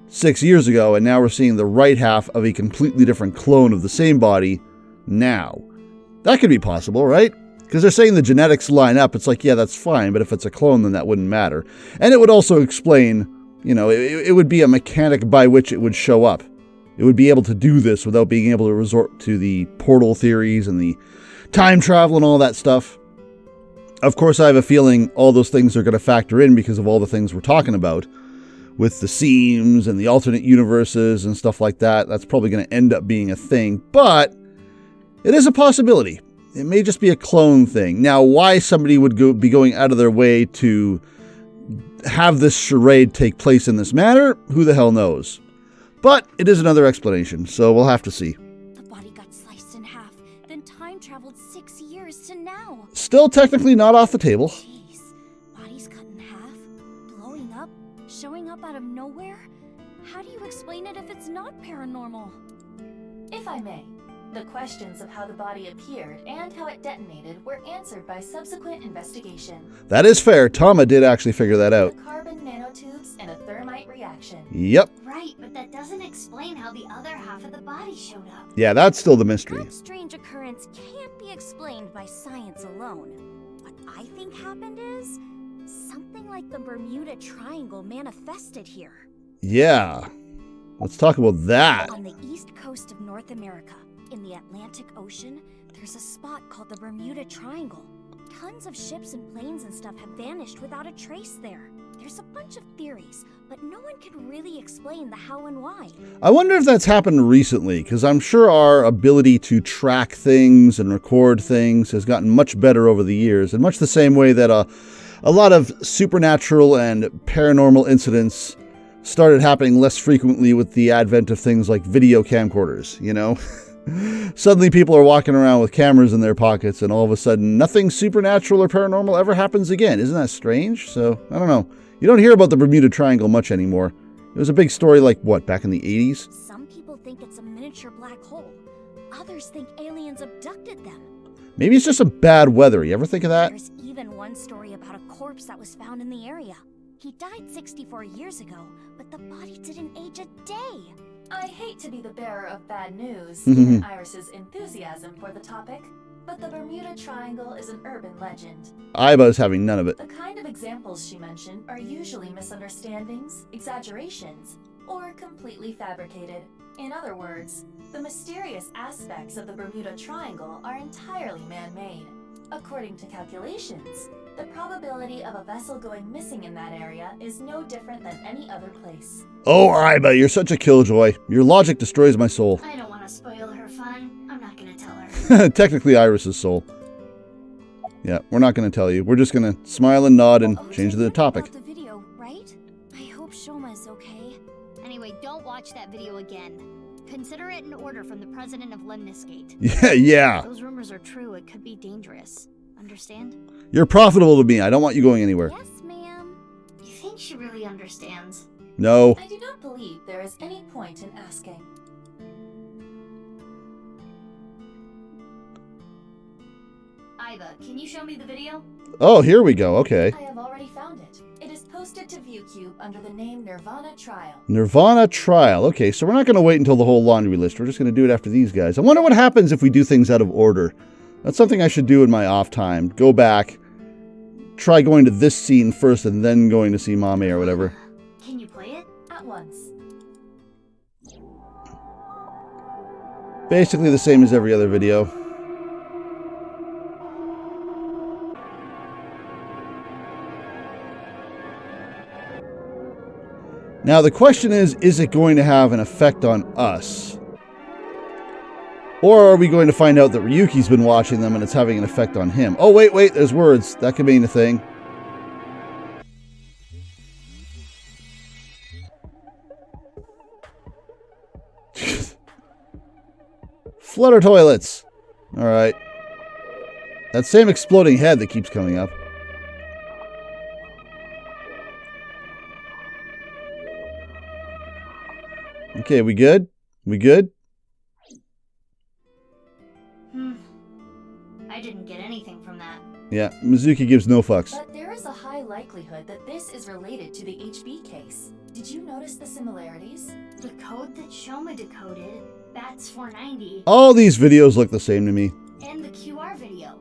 6 years ago, and now we're seeing the right half of a completely different clone of the same body now. That could be possible, right? Because they're saying the genetics line up. It's like, yeah, that's fine, but if it's a clone, then that wouldn't matter. And it would also explain, it would be a mechanic by which it would show up. It would be able to do this without being able to resort to the portal theories and the time travel and all that stuff. Of course, I have a feeling all those things are going to factor in because of all the things we're talking about with the seams and the alternate universes and stuff like that. That's probably going to end up being a thing, but it is a possibility. It may just be a clone thing. Now, why somebody would be going out of their way to have this charade take place in this manner, who the hell knows? But it is another explanation, so we'll have to see. The body got sliced in half, then time traveled 6 years to now. Still technically not off the table. Jeez, bodies cut in half, blowing up, showing up out of nowhere? How do you explain it if it's not paranormal? If I may, the questions of how the body appeared and how it detonated were answered by subsequent investigation. That is fair. Tama did actually figure that out. The carbon nanotubes and a thermite reaction. Yep. Right, but that doesn't explain how the other half of the body showed up. Yeah, that's still the mystery. That strange occurrence can't be explained by science alone. What I think happened is something like the Bermuda Triangle manifested here. Yeah. Let's talk about that. On the east coast of North America, in the Atlantic Ocean, there's a spot called the Bermuda Triangle. Tons of ships and planes and stuff have vanished without a trace there. There's a bunch of theories, but no one could really explain the how and why. I wonder if that's happened recently, because I'm sure our ability to track things and record things has gotten much better over the years, in much the same way that a lot of supernatural and paranormal incidents started happening less frequently with the advent of things like video camcorders, you know? Suddenly people are walking around with cameras in their pockets, and all of a sudden nothing supernatural or paranormal ever happens again. Isn't that strange? So, I don't know. You don't hear about the Bermuda Triangle much anymore. It was a big story like, what, back in the 80s? Some people think it's a miniature black hole. Others think aliens abducted them. Maybe it's just some bad weather. You ever think of that? There's even one story about a corpse that was found in the area. He died 64 years ago, but the body didn't age a day. I hate to be the bearer of bad news, given Iris's enthusiasm for the topic, but the Bermuda Triangle is an urban legend. Aiba is having none of it. The kind of examples she mentioned are usually misunderstandings, exaggerations, or completely fabricated. In other words, the mysterious aspects of the Bermuda Triangle are entirely man-made. According to calculations, the probability of a vessel going missing in that area is no different than any other place. Oh, Aiba, you're such a killjoy. Your logic destroys my soul. I don't want to spoil her fun. I'm not going to tell her. Technically, Iris's soul. Yeah, we're not going to tell you. We're just going to smile and nod and change the topic. About the video, right? I hope Shoma is okay. Anyway, don't watch that video again. Consider it an order from the president of Lemniscate. Yeah. If those rumors are true, it could be dangerous. Understand? You're profitable to me. I don't want you going anywhere. Yes, ma'am. You think she really understands? No. I do not believe there is any point in asking. Aiba, can you show me the video? Oh, here we go. Okay. I have already found it. It is posted to ViewCube under the name Nirvana Trial. Nirvana Trial. Okay, so we're not going to wait until the whole laundry list. We're just going to do it after these guys. I wonder what happens if we do things out of order. That's something I should do in my off time. Go back, try going to this scene first and then going to see Mame or whatever. Can you play it? At once. Basically the same as every other video. Now the question is it going to have an effect on us? Or are we going to find out that Ryuki's been watching them and it's having an effect on him? Oh, wait, there's words. That could mean a thing. Flutter toilets. All right. That same exploding head that keeps coming up. Okay, we good? We good? I didn't get anything from that. Yeah, Mizuki gives no fucks. But there is a high likelihood that this is related to the HB case. Did you notice the similarities? The code that Shoma decoded, Bats 490, All these videos look the same to me. and the QR video.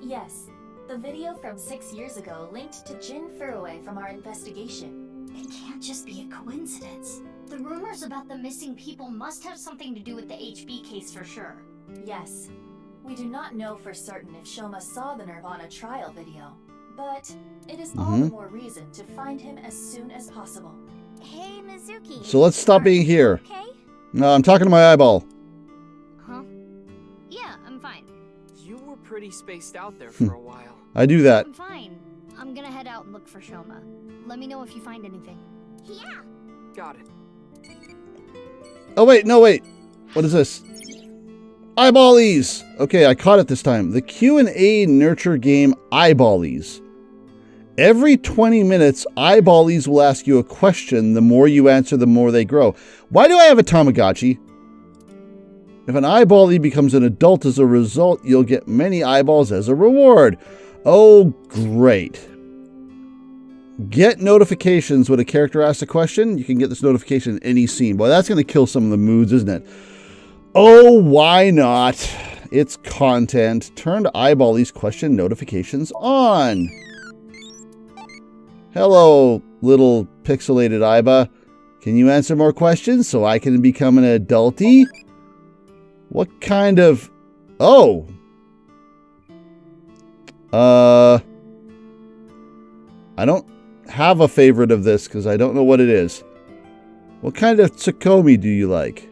Yes. The video from 6 years ago linked to Jin Furue from our investigation. It can't just be a coincidence. The rumors about the missing people must have something to do with the HB case for sure. Yes. We do not know for certain if Shoma saw the Nirvana trial video, but it is all the more reason to find him as soon as possible. Hey, Mizuki. So let's stop being here. Okay? No, I'm talking to my eyeball. Huh? Yeah, I'm fine. You were pretty spaced out there for a while. I do that. I'm fine. I'm gonna head out and look for Shoma. Let me know if you find anything. Yeah. Got it. Oh, wait, no, wait. What is this? Eyeballies! Okay, I caught it this time. The Q&A nurture game Eyeballies. Every 20 minutes, Eyeballies will ask you a question. The more you answer, the more they grow. Why do I have a Tamogatchi? If an Eyeballie becomes an adult as a result, you'll get many eyeballs as a reward. Oh, great. Get notifications when a character asks a question. You can get this notification in any scene. Boy, that's going to kill some of the moods, isn't it? Oh, why not? It's content. Turn to Eyeballies question notifications on. Hello, little pixelated Aiba. Can you answer more questions so I can become an adultie? What kind of... Oh. I don't have a favorite of this because I don't know what it is. What kind of Tsukomi do you like?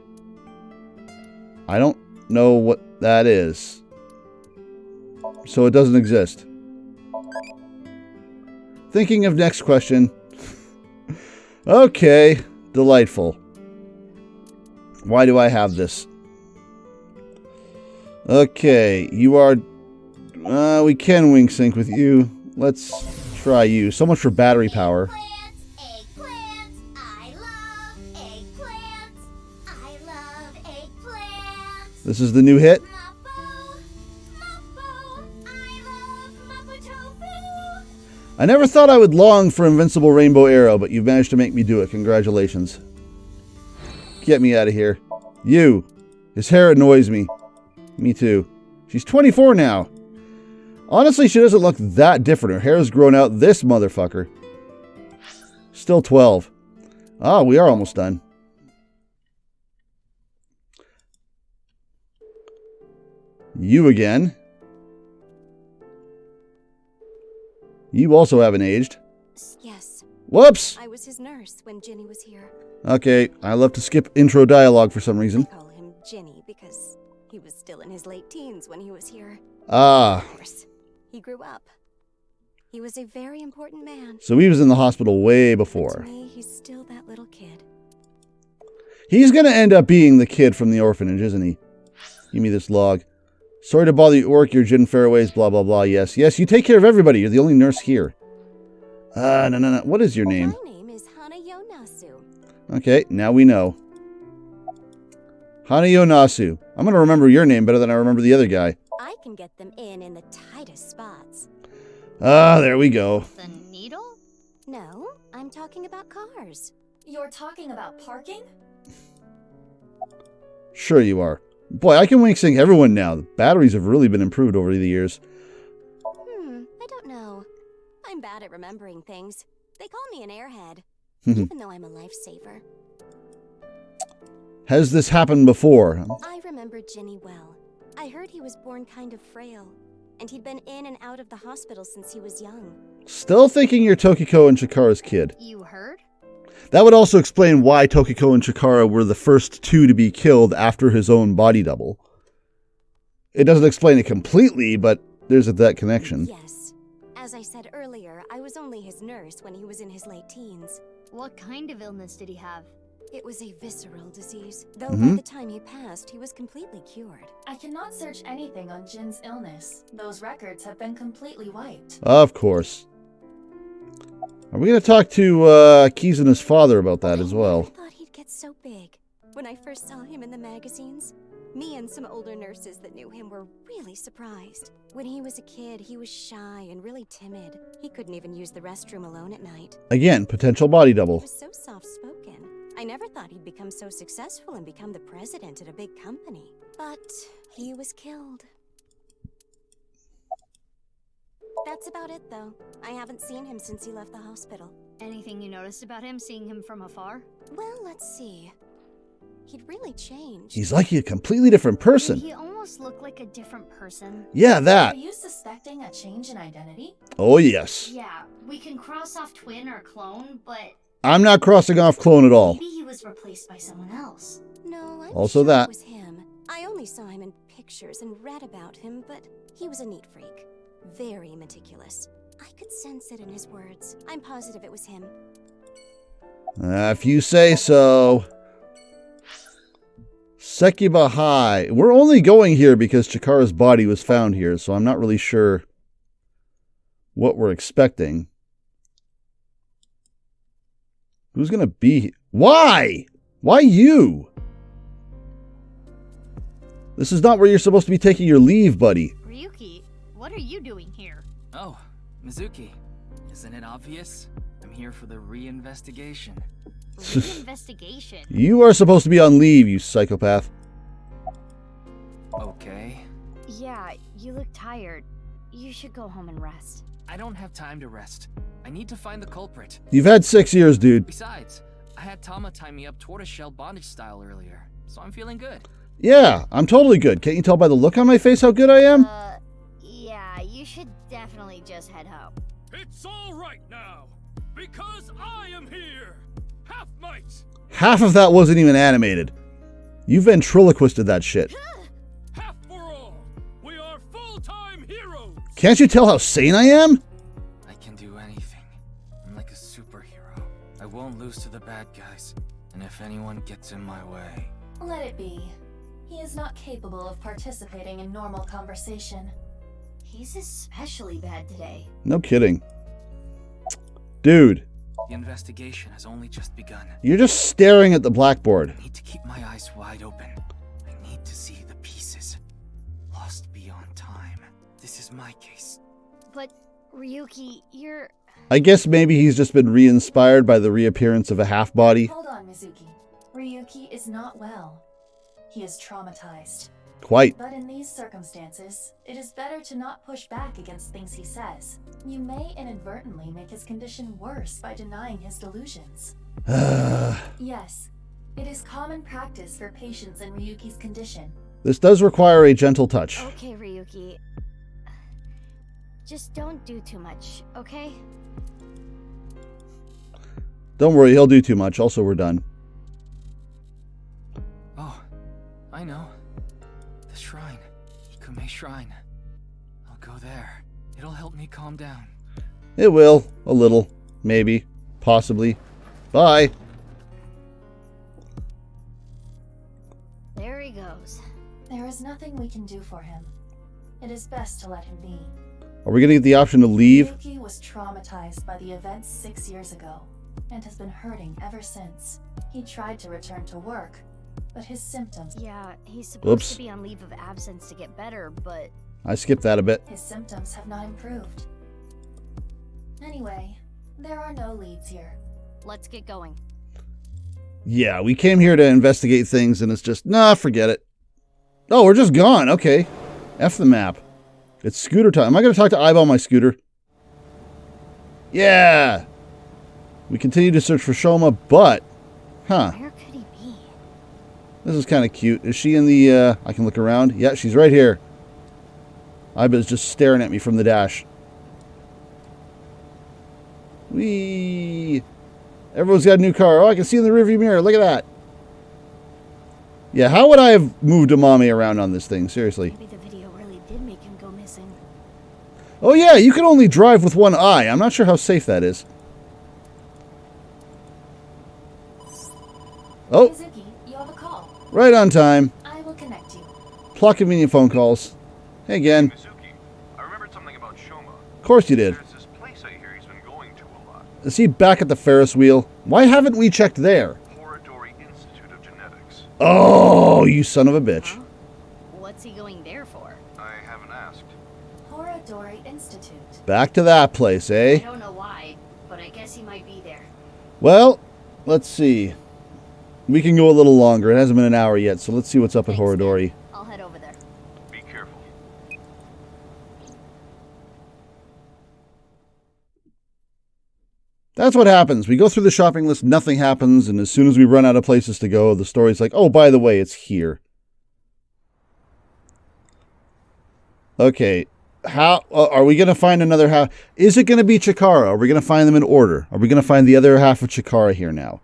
I don't know what that is. So it doesn't exist. Thinking of next question. Okay, delightful. Why do I have this? Okay, you are... we can wing sync with you. Let's try you. So much for battery power. Eggplants, I love eggplants. I love eggplants. This is the new hit. Moppo, Moppo, I love Moppo tofu. I never thought I would long for Invincible Rainbow Arrow, but you've managed to make me do it. Congratulations. Get me out of here. You. His hair annoys me. Me too. She's 24 now. Honestly, she doesn't look that different. Her hair has grown out this motherfucker. Still 12. Ah, we are almost done. You again. You also haven't aged. Yes, Whoops! I was his nurse when Ginny was here. Okay, I love to skip intro dialogue for some reason. I call him Ginny because he was still in his late teens when he was here. Ah, Of course, he grew up. He was a very important man. so he was in the hospital way But before. to me, he's still that little kid. He's gonna end up being the kid from the orphanage, isn't he? Give me this log. Sorry to bother you, Orc. Your Jin Fairways, blah, blah, blah. Yes, yes, you take care of everybody. You're the only nurse here. No. What is your name? My name is Hanayo Nasu. Okay, now we know. Hanayo Nasu. I'm gonna remember your name better than I remember the other guy. I can get them in the tightest spots. Ah, there we go. The needle? No, I'm talking about cars. You're talking about parking? Sure you are. Boy, I can wing sync everyone now. The batteries have really been improved over the years. I don't know. I'm bad at remembering things. They call me an airhead, Hmm. even though I'm a lifesaver. Has this happened before? I remember Ginny well. I heard he was born kind of frail, and he'd been in and out of the hospital since he was young. Still thinking you're Tokiko and Chikara's kid. You heard? That would also explain why Tokiko and Chikara were the first two to be killed after his own body double. It doesn't explain it completely, but there's that connection. Yes. As I said earlier, I was only his nurse when he was in his late teens. What kind of illness did he have? It was a visceral disease, though Mhm. by the time he passed, he was completely cured. I cannot search anything on Jin's illness. Those records have been completely wiped. Of course. Are we going to talk to Kizuna's father about that as I well? never thought he'd get so big. When I first saw him in the magazines, me and some older nurses that knew him were really surprised. When he was a kid, he was shy and really timid. He couldn't even use the restroom alone at night. Again, potential body He double. was so soft-spoken. I never thought he'd become so successful and become the president at a big company. But he was killed. That's about it, though. I haven't seen him since he left the hospital. Anything you noticed about him, seeing him from afar? Well, let's see. He'd really changed. He's like a completely different person. He almost looked like a different person. Yeah, Are that. you suspecting a change in identity? Oh, yes. Yeah, we can cross off twin or clone, but I'm not crossing off clone at all. maybe he was replaced by someone else. No, I'm Also sure that. it was him. I only saw him in pictures and read about him, but he was a neat freak. Very meticulous. I could sense it in his words. I'm positive it was him. If you say so. Sekiba High. We're only going here because Chikara's body was found here, so I'm not really sure what we're expecting. Who's going to be... Why? Why you? This is not where you're supposed to be taking your leave, buddy. Ryuki, what are you doing here? Oh, Mizuki. Isn't it obvious? I'm here for the reinvestigation. Investigation. You are supposed to be on leave, you psychopath. Okay. Yeah, you look tired. You should go home and rest. I don't have time to rest. I need to find the culprit. You've had 6 years, dude. Besides, I had Tama tie me up tortoiseshell bondage style earlier, so I'm feeling good. Yeah, I'm totally good. Can't you tell by the look on my face how good I am? Yeah, you should definitely just head home. It's all right now, because I am here. Half might. Half of that wasn't even animated. You ventriloquisted that shit. Half for all. We are full-time heroes. Can't you tell how sane I am? I can do anything. I'm like a superhero. I won't lose to the bad guys. And if anyone gets in my way... Let it be. He is not capable of participating in normal conversation. He's especially bad today. No kidding. Dude, The investigation has only just begun. you're just staring at the blackboard. I need to keep my eyes wide open. I need to see the pieces. Lost beyond time. This is my case. But, Ryuki, you're... I guess maybe he's just been re-inspired by the reappearance of a half-body. Hold on, Mizuki. Ryuki is not well. He is traumatized. Quite. But in these circumstances, it is better to not push back against things he says. You may inadvertently make his condition worse by denying his delusions. Yes, it is common practice for patients in Ryuki's condition. This does require a gentle touch. Okay, Ryuki. Just don't do too much, okay? Don't worry, he'll do too much. Also, we're done. Oh, I know. The shrine. Ikume Shrine. I'll go there. It'll help me calm down. It will. A little. Maybe. Possibly. Bye. There he goes. There is nothing we can do for him. It is best to let him be. Are we going to get the option to leave? Ryuki was traumatized by the events 6 years ago, and has been hurting ever since. He tried to return to work, but his symptoms... Yeah, he's supposed Whoops. to be on leave of absence to get better, but... I skipped that a bit. His symptoms have not improved. Anyway, there are no leads here. Let's get going. Yeah, we came here to investigate things and it's just, nah, forget it. Oh, we're just gone. Okay. F the map. It's scooter time. Am I going to talk to Aiba on my scooter? Yeah. We continue to search for Shoma, but... Huh. Where could he be? This is kind of cute. Is she in the... I can look around. Yeah, she's right here. Aiba's just staring at me from the dash. Whee! Everyone's got a new car. Oh, I can see in the rearview mirror. Look at that. Yeah, how would I have moved Amami around on this thing? Seriously. Maybe the video really did make him go missing. Oh yeah, you can only drive with one eye. I'm not sure how safe that is. Oh, Mizuki, you have a call. right on time. I will connect you. Plot convenient phone calls. Hey again. Mizuki, I remembered something about Shoma. Of course you did. There's this place I hear he's been going to a lot. Is he back at the Ferris wheel? Why haven't we checked there? Horodori Institute of Genetics. Oh, you son of a bitch. Huh? What's he going there for? I haven't asked. Horodori Institute. Back to that place, I eh? don't know why, but I guess he might be there. Well, let's see. We can go a little longer. It hasn't been an hour yet, so let's see what's up at Thanks, Horodori. man. I'll head over there. Be careful. That's what happens. We go through the shopping list, nothing happens, and as soon as we run out of places to go, the story's like, oh, by the way, it's here. Okay. How are we going to find another half? Is it going to be Chikara? Are we going to find them in order? Are we going to find the other half of Chikara here now?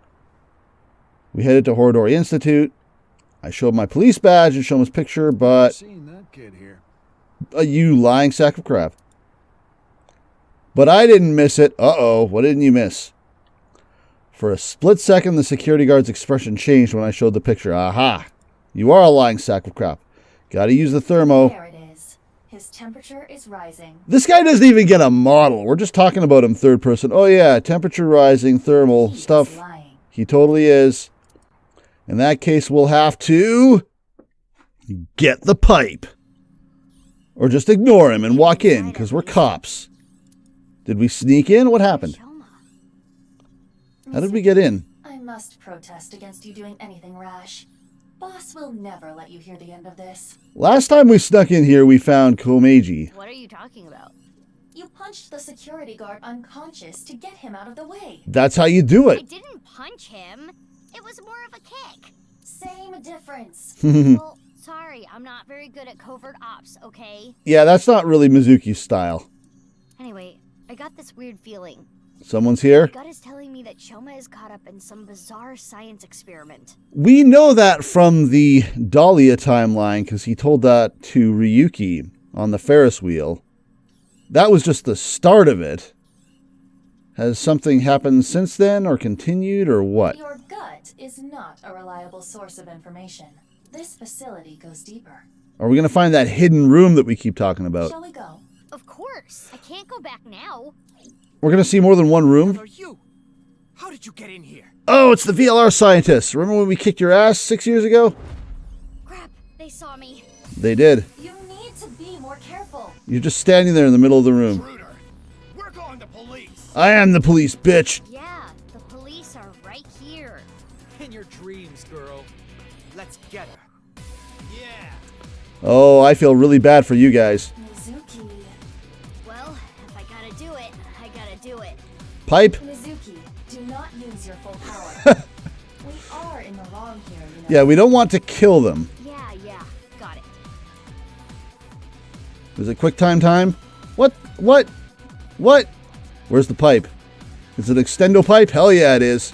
We headed to Horodori Institute. I showed my police badge and Shoma's picture, but... Seen that kid here. You lying sack of crap. But I didn't miss it. Uh-oh, what didn't you miss? For a split second, the security guard's expression changed when I showed the picture. Aha! You are a lying sack of crap. Gotta use the thermo. There it is. His temperature is rising. This guy doesn't even get a model. We're just talking about him third person. Oh yeah, temperature rising, thermal He is stuff. lying. He totally is. In that case, we'll have to get the pipe. Or just ignore him and walk in, because we're cops. Did we sneak in? What happened? Shoma. How did we get in? I must protest against you doing anything rash. Boss will never let you hear the end of this. Last time we snuck in here, we found Komeiji. What are you talking about? You punched the security guard unconscious to get him out of the way. That's how you do I it. didn't punch him. It was more of a kick. Same difference. Well, sorry, I'm not very good at covert ops, okay? Yeah, that's not really Mizuki's style. Anyway, I got this weird feeling. Someone's here. Gut is telling me that Shoma is caught up in some bizarre science experiment. We know that from the Dahlia timeline because he told that to Ryuki on the Ferris wheel. That was just the start of it. Has something happened since then or continued or what? Your gut is not a reliable source of information. This facility goes deeper. Are we going to find that hidden room that we keep talking about? Shall we go? Of course. I can't go back now. We're going to see more than one room? Are you? How did you get in here? Oh, it's the VLR scientists. Remember when we kicked your ass 6 years ago? Crap, they saw me. They did. You need to be more careful. You're just standing there in the middle of the room. Intruder. We're going to police. I am the police, bitch. Yeah, the police are right here. In your dreams, girl. Let's get her. Yeah. Oh, I feel really bad for you guys. Mizuki. Well, if I gotta do it, I gotta do it. Pipe? Mizuki, do not use your full power. We are in the wrong here, you know. Yeah, we don't want to kill them. Yeah, got it. Is it quick time? What? Where's the pipe? Is it extendo pipe? Hell yeah, it is.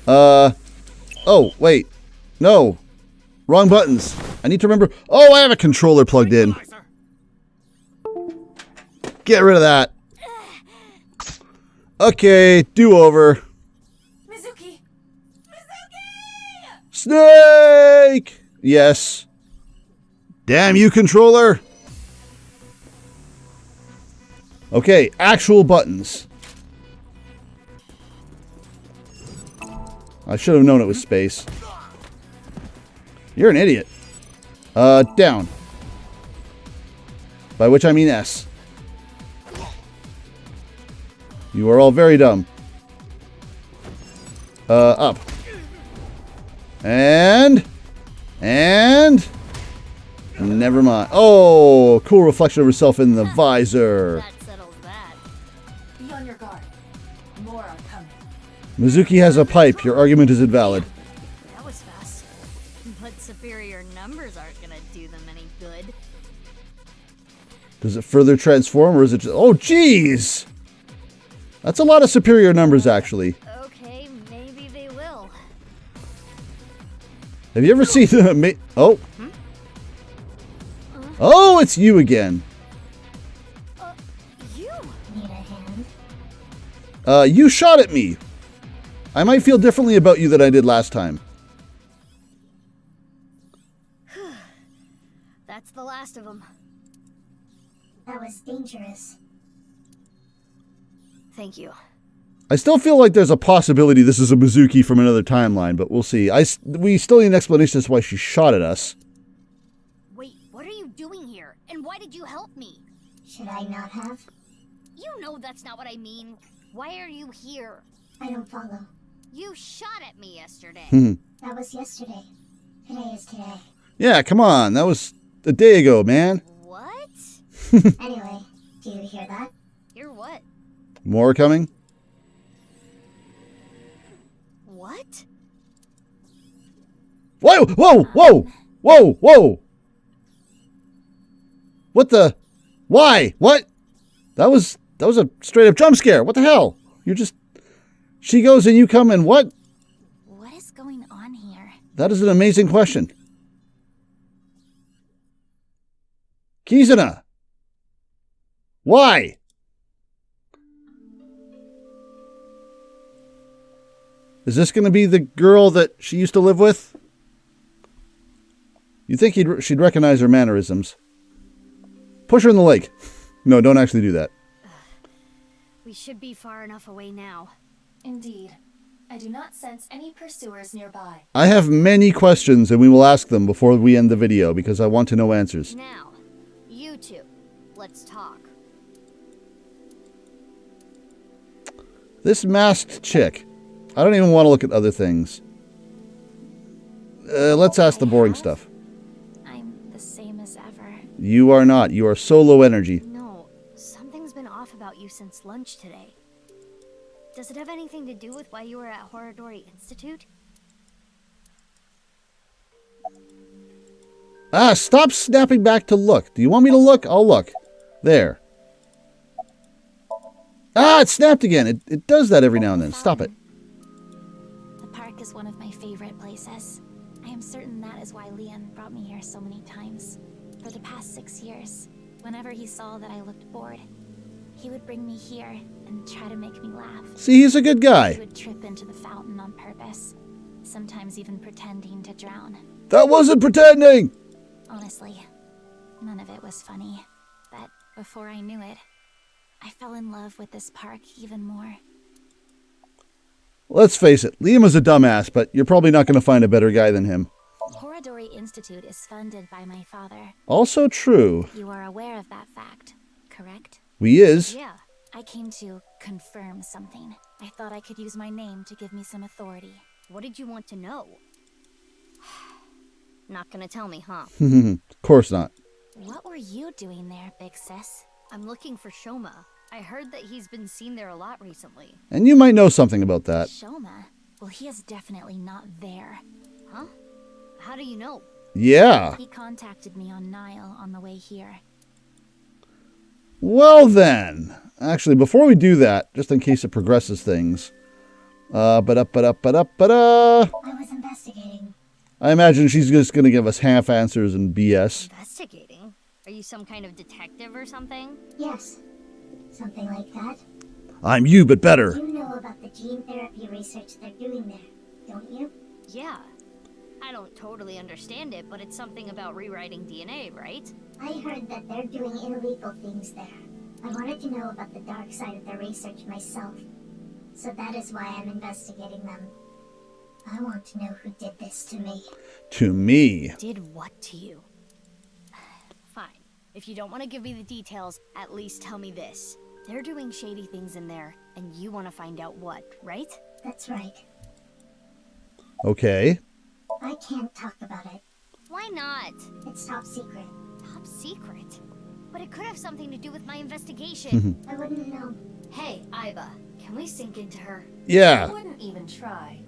Oh, wait. No. Wrong buttons. I need to remember. Oh, I have a controller plugged in. Get rid of that. Okay, do-over. Mizuki! Snake! Yes. Damn you, controller. Okay, actual buttons. I should have known it was space. You're an idiot. Down. By which I mean S. You are all very dumb. Up. And... Never mind. Oh, cool reflection of herself in the visor. That settles that. Be on your guard. More are coming. Mizuki has a pipe. Your argument is invalid. That was fast. But superior numbers aren't gonna do them any good. Does it further transform or is it just... Oh, jeez! That's a lot of superior numbers, actually. Okay, maybe they will. Have you ever seen the... Oh. Oh, it's you again. You? Need a hand? You shot at me. I might feel differently about you than I did last time. That's the last of them. That was dangerous. Thank you. I still feel like there's a possibility this is a Mizuki from another timeline, but we'll see. We still need an explanation as to why she shot at us. Wait, what are you doing here? And why did you help me? Should I not have? You know that's not what I mean. Why are you here? I don't follow. You shot at me yesterday. That was yesterday. Today is today. Yeah, come on. That was a day ago, man. What? Anyway, do you hear that? Hear what? More coming? What? Whoa! Whoa! Whoa! Whoa! Whoa! What the? Why? What? That was a straight up jump scare. What the hell? You're just... She goes and you come and what? What is going on here? That is an amazing question. Kizuna! Why? Is this going to be the girl that she used to live with? You'd think she'd recognize her mannerisms. Push her in the lake. No, don't actually do that. We should be far enough away now. Indeed. I do not sense any pursuers nearby. I have many questions and we will ask them before we end the video because I want to know answers. Now, you two, let's talk. This masked chick. I don't even want to look at other things. Let's ask the boring stuff. I'm the same as ever. You are not. You are so low energy. No, something's been off about you since lunch today. Does it have anything to do with why you were at Horodori Institute? Ah, stop snapping back to look. Do you want me to look? I'll look. There. Ah, it snapped again. It does that every now and then. Stop it. The park is one of my favorite places. I am certain that is why Leon brought me here so many times. For the past 6 years, whenever he saw that I looked bored, he would bring me here and try to make me laugh. See, he's a good guy. He would trip into the fountain on purpose, sometimes even pretending to drown. That wasn't pretending! Honestly, none of it was funny. But before I knew it, I fell in love with this park even more. Let's face it, Liam is a dumbass, but you're probably not going to find a better guy than him. Horadori Institute is funded by my father. Also true. You are aware of that fact, correct? We is. Yeah. I came to confirm something. I thought I could use my name to give me some authority. What did you want to know? Not gonna tell me, huh? Of course not. What were you doing there, Big Sis? I'm looking for Shoma. I heard that he's been seen there a lot recently. And you might know something about that. Shoma? Well, he is definitely not there. Huh? How do you know? Yeah. He contacted me on Nile on the way here. Well then. Actually, before we do that, just in case it progresses things. I was investigating. I imagine she's just going to give us half answers and BS. Investigating? Are you some kind of detective or something? Yes, something like that. I'm you, but better. You know about the gene therapy research they're doing there, don't you? Yeah. I don't totally understand it, but it's something about rewriting DNA, right? I heard that they're doing illegal things there. I wanted to know about the dark side of their research myself. So that is why I'm investigating them. I want to know who did this to me. To me. Did what to you? Fine. If you don't want to give me the details, at least tell me this. They're doing shady things in there, and you want to find out what, right? That's right. Okay. I can't talk about it. Why not? It's top secret. Top secret? But it could have something to do with my investigation. I wouldn't know. Hey, Aiba, can we sink into her? Yeah. I wouldn't even try.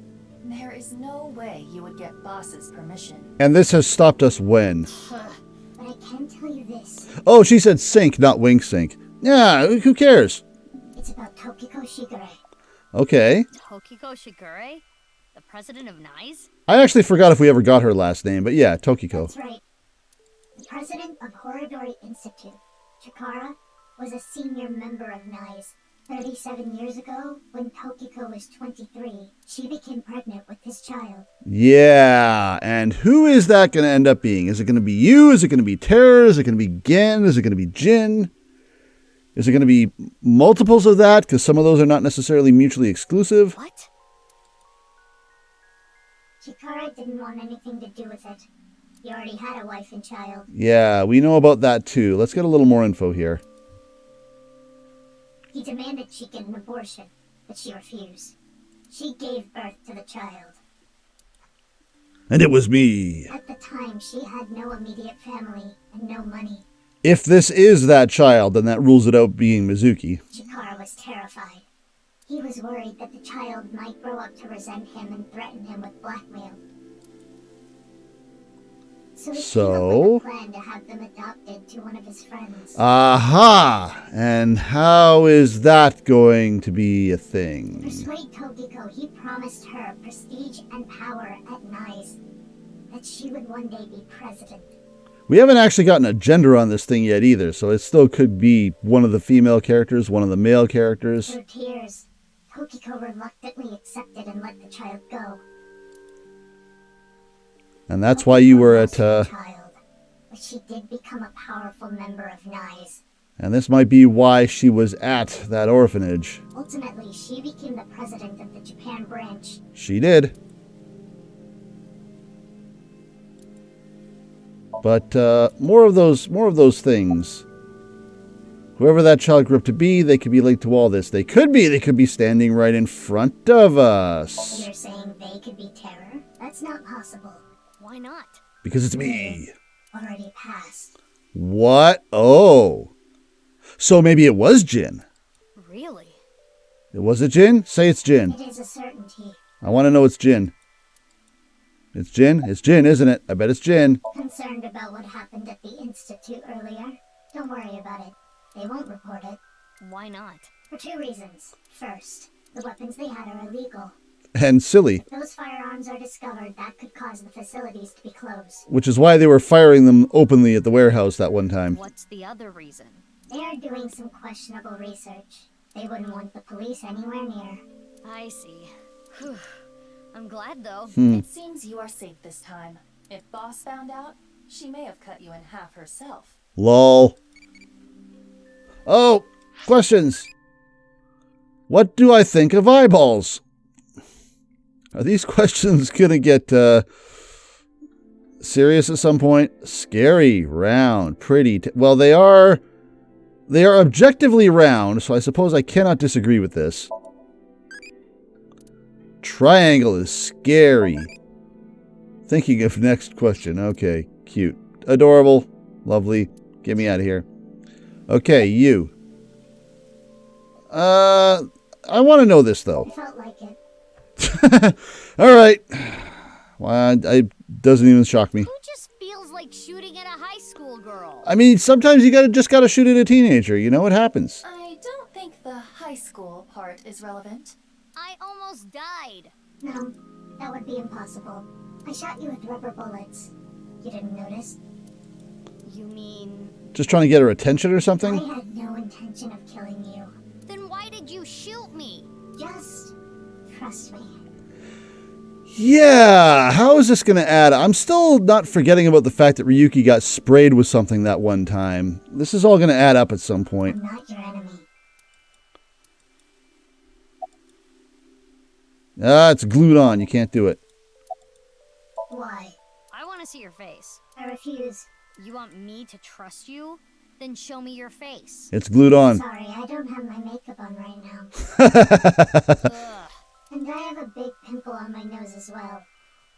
There is no way you would get boss's permission. And this has stopped us when? But I can tell you this. Oh, she said sink, not wink sink. Yeah, who cares? It's about Tokiko Shigure. Okay. Tokiko Shigure? The president of NICE? I actually forgot if we ever got her last name, but yeah, Tokiko. That's right. The president of Horadori Institute, Chikara, was a senior member of NICE. 37 years ago, when Tokiko was 23, she became pregnant with his child. Yeah, and who is that going to end up being? Is it going to be you? Is it going to be Terra? Is it going to be Gen? Is it going to be Jin? Is it going to be multiples of that? Because some of those are not necessarily mutually exclusive. What? Chikara didn't want anything to do with it. He already had a wife and child. Yeah, we know about that too. Let's get a little more info here. He demanded she get an abortion, but she refused. She gave birth to the child. And it was me. At the time, she had no immediate family and no money. If this is that child, then that rules it out being Mizuki. Chikara was terrified. He was worried that the child might grow up to resent him and threaten him with blackmail. So he came up with a plan to have them adopted to one of his friends. Aha! And how is that going to be a To thing? persuade Tokiko, he promised her prestige and power at NICE. That she would one day be president. We haven't actually gotten a gender on this thing yet either, so it still could be one of the female characters, one of the male characters. Through tears, Tokiko reluctantly accepted and let the child go. And that's why you were at, Child, but she did become a powerful member of NICE. and this might be why she was at that orphanage. Ultimately, she became the president of the Japan branch. She did. But, more of those things. Whoever that child grew up to be, they could be linked to all this. They could be standing right in front of us. You're saying they could be terror? That's not possible. Why not? Because it's me. Already passed. What? Oh. So maybe it was Jin. Really? Was it Jin? Say it's Jin. It is a certainty. I want to know it's Jin. It's Jin? It's Jin, isn't it? I bet it's Jin. Concerned about what happened at the Institute earlier? Don't worry about it. They won't report it. Why not? For two reasons. First, the weapons they had are illegal. And silly. If those firearms are discovered, that could cause the facilities to be closed. Which is why they were firing them openly at the warehouse that one time. What's the other reason? They are doing some questionable research. They wouldn't want the police anywhere near. I see. Whew. I'm glad, though. It seems you are safe this time. If Boss found out, she may have cut you in half herself. Lol. Oh, questions. What do I think of eyeballs? Are these questions gonna get serious at some point? Scary, round, pretty. Well, they are objectively round, so I suppose I cannot disagree with this. Triangle is scary. Thinking of next question. Okay, cute. Adorable. Lovely. Get me out of here. Okay, you. I want to know this, though. I felt like it. All right. Well, it doesn't even shock me. Who just feels like shooting at a high school girl? I mean, sometimes you just gotta shoot at a teenager. You know what happens. I don't think the high school part is relevant. I almost died. No, that would be impossible. I shot you with rubber bullets. You didn't notice? You mean... Just trying to get her attention or something? I had no intention of killing you. Then why did you shoot me? Just trust me. Yeah, how is this going to add? I'm still not forgetting about the fact that Ryuki got sprayed with something that one time. This is all going to add up at some point. I'm not your enemy. Ah, it's glued on. You can't do it. Why? I want to see your face. I refuse. You want me to trust you? Then show me your face. It's glued on. Sorry, I don't have my makeup on right now. Ugh. And I have a big pimple on my nose as well.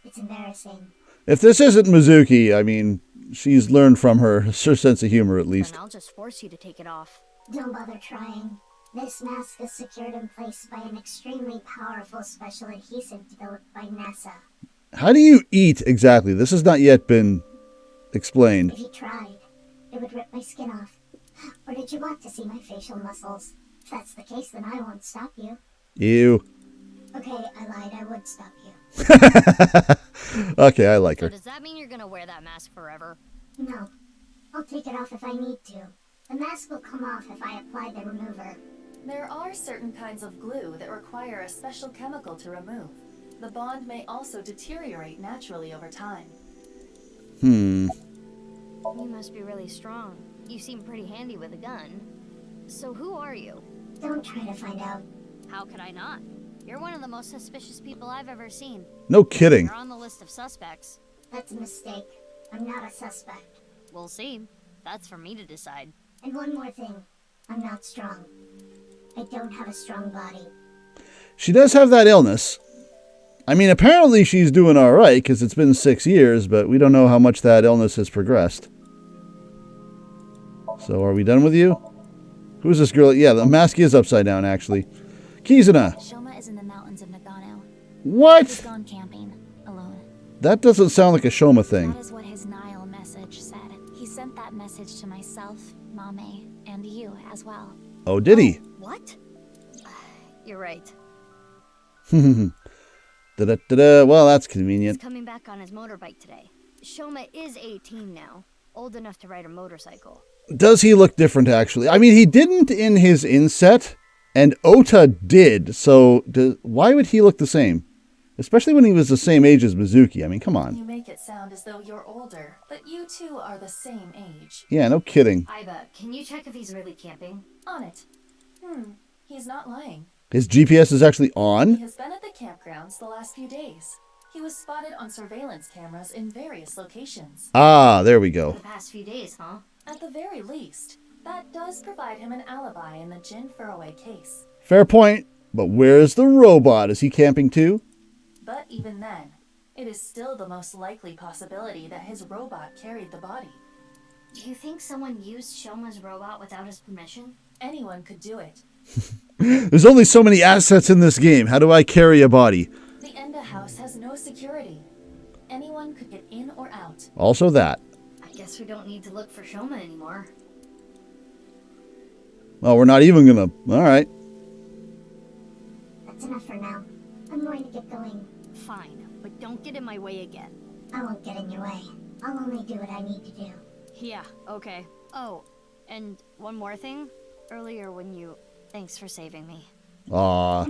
It's embarrassing. If this isn't Mizuki, I mean, she's learned from her sense of humor at least. Then I'll just force you to take it off. Don't bother trying. This mask is secured in place by an extremely powerful special adhesive developed by NASA. How do you eat exactly? This has not yet been explained. If you tried, it would rip my skin off. Or did you want to see my facial muscles? If that's the case, then I won't stop you. Ew. Okay, I lied. I would stop you. Okay, I like her. So does that mean you're gonna wear that mask forever? No. I'll take it off if I need to. The mask will come off if I apply the remover. There are certain kinds of glue that require a special chemical to remove. The bond may also deteriorate naturally over time. Hmm. You must be really strong. You seem pretty handy with a gun. So who are you? Don't try to find out. How could I not? You're one of the most suspicious people I've ever seen. No kidding. You're on the list of suspects. That's a mistake. I'm not a suspect. We'll see. That's for me to decide. And one more thing. I'm not strong. I don't have a strong body. She does have that illness. I mean, apparently she's doing all right because it's been 6 years, but we don't know how much that illness has progressed. So are we done with you? Who's this girl? Yeah, the mask is upside down, actually. Kizuna. Shoma is in the mountains of Nagano. What? He's gone camping, alone. That doesn't sound like a Shoma thing. That is what his Nile message said. He sent that message to myself, Mame, and you as well. Oh, did he? What? You're right. Da-da-da-da. Well, that's He's convenient. coming back on his motorbike today. Shoma is 18 now, old enough to ride a motorcycle. Does he look different, actually? I mean, he didn't in his inset, and Ota did, so why would he look the same? Especially when he was the same age as Mizuki. I mean, come on. You make it sound as though you're older, but you two are the same age. Yeah, no kidding. Aiba, can you check if he's really camping? On it. He's not lying. His GPS is actually He on? has been at the campgrounds the last few days. He was spotted on surveillance cameras in various locations. Ah, there we go. For the past few days, huh? At the very least, that does provide him an alibi in the Jin Furroway case. Fair point. But where's the robot? Is he camping too? But even then, it is still the most likely possibility that his robot carried the body. Do you think someone used Shoma's robot without his permission? Anyone could do it. There's only so many assets in this game. How do I carry a body? The Enda house has no security. Anyone could get in or out. Also that. I guess we don't need to look for Shoma anymore. Oh, we're not even gonna... Alright. That's enough for now. I'm going to get going. Fine, but don't get in my way again. I won't get in your way. I'll only do what I need to do. Yeah, okay. Oh, and one more thing. Earlier when you... Thanks for saving me. Aw.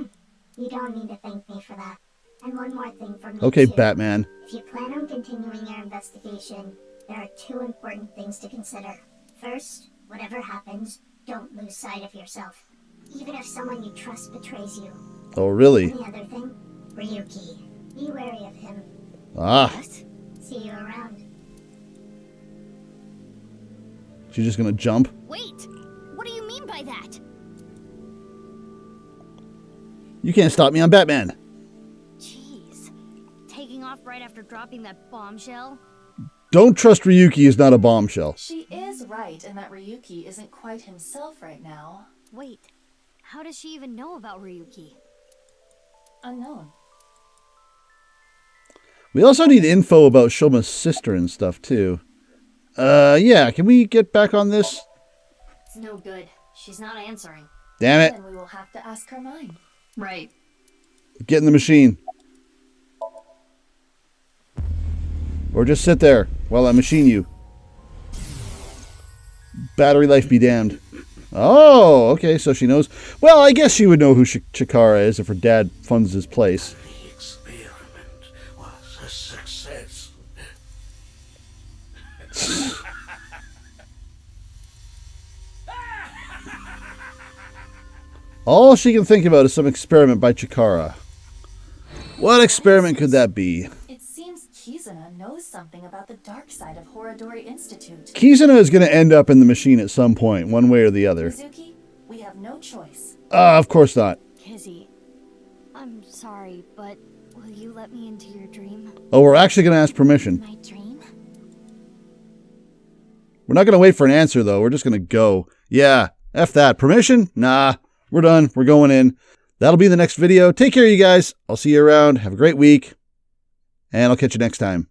You don't need to thank me for that. And one more thing from me, Okay, too. Batman. If you plan on continuing your investigation, there are 2 important things to consider. First, whatever happens, don't lose sight of yourself. Even if someone you trust betrays you. Oh, really? And the other thing, Ryuki. Be wary of him. Ah. See you around. She's just gonna jump. Wait! What do you mean by that? You can't stop me, I'm Batman. Jeez. Taking off right after dropping that bombshell? Don't trust Ryuki is not a bombshell. She is right in that Ryuki isn't quite himself right now. Wait, how does she even know about Ryuki? Unknown. We also need info about Shoma's sister and stuff, too. Yeah, can we get back on this? It's no good. She's not answering. Damn it. Then we will have to ask her mine. Right. Get in the machine. Or just sit there while I machine you. Battery life be damned. Oh, okay, so she knows. Well, I guess she would know who Chikara is if her dad funds his place. The experiment was a success. All she can think about is some experiment by Chikara. What experiment could that be? It seems Kizuna knows something about the dark side of Horadori Institute. Kizuna is going to end up in the machine at some point, one way or the other. Mizuki, we have no choice. Of course not. Kizzy, I'm sorry, but will you let me into your dream? Oh, we're actually going to ask permission. My dream? We're not going to wait for an answer, though. We're just going to go. Yeah, F that. Permission? Nah, we're done. We're going in. That'll be the next video. Take care, you guys. I'll see you around. Have a great week. And I'll catch you next time.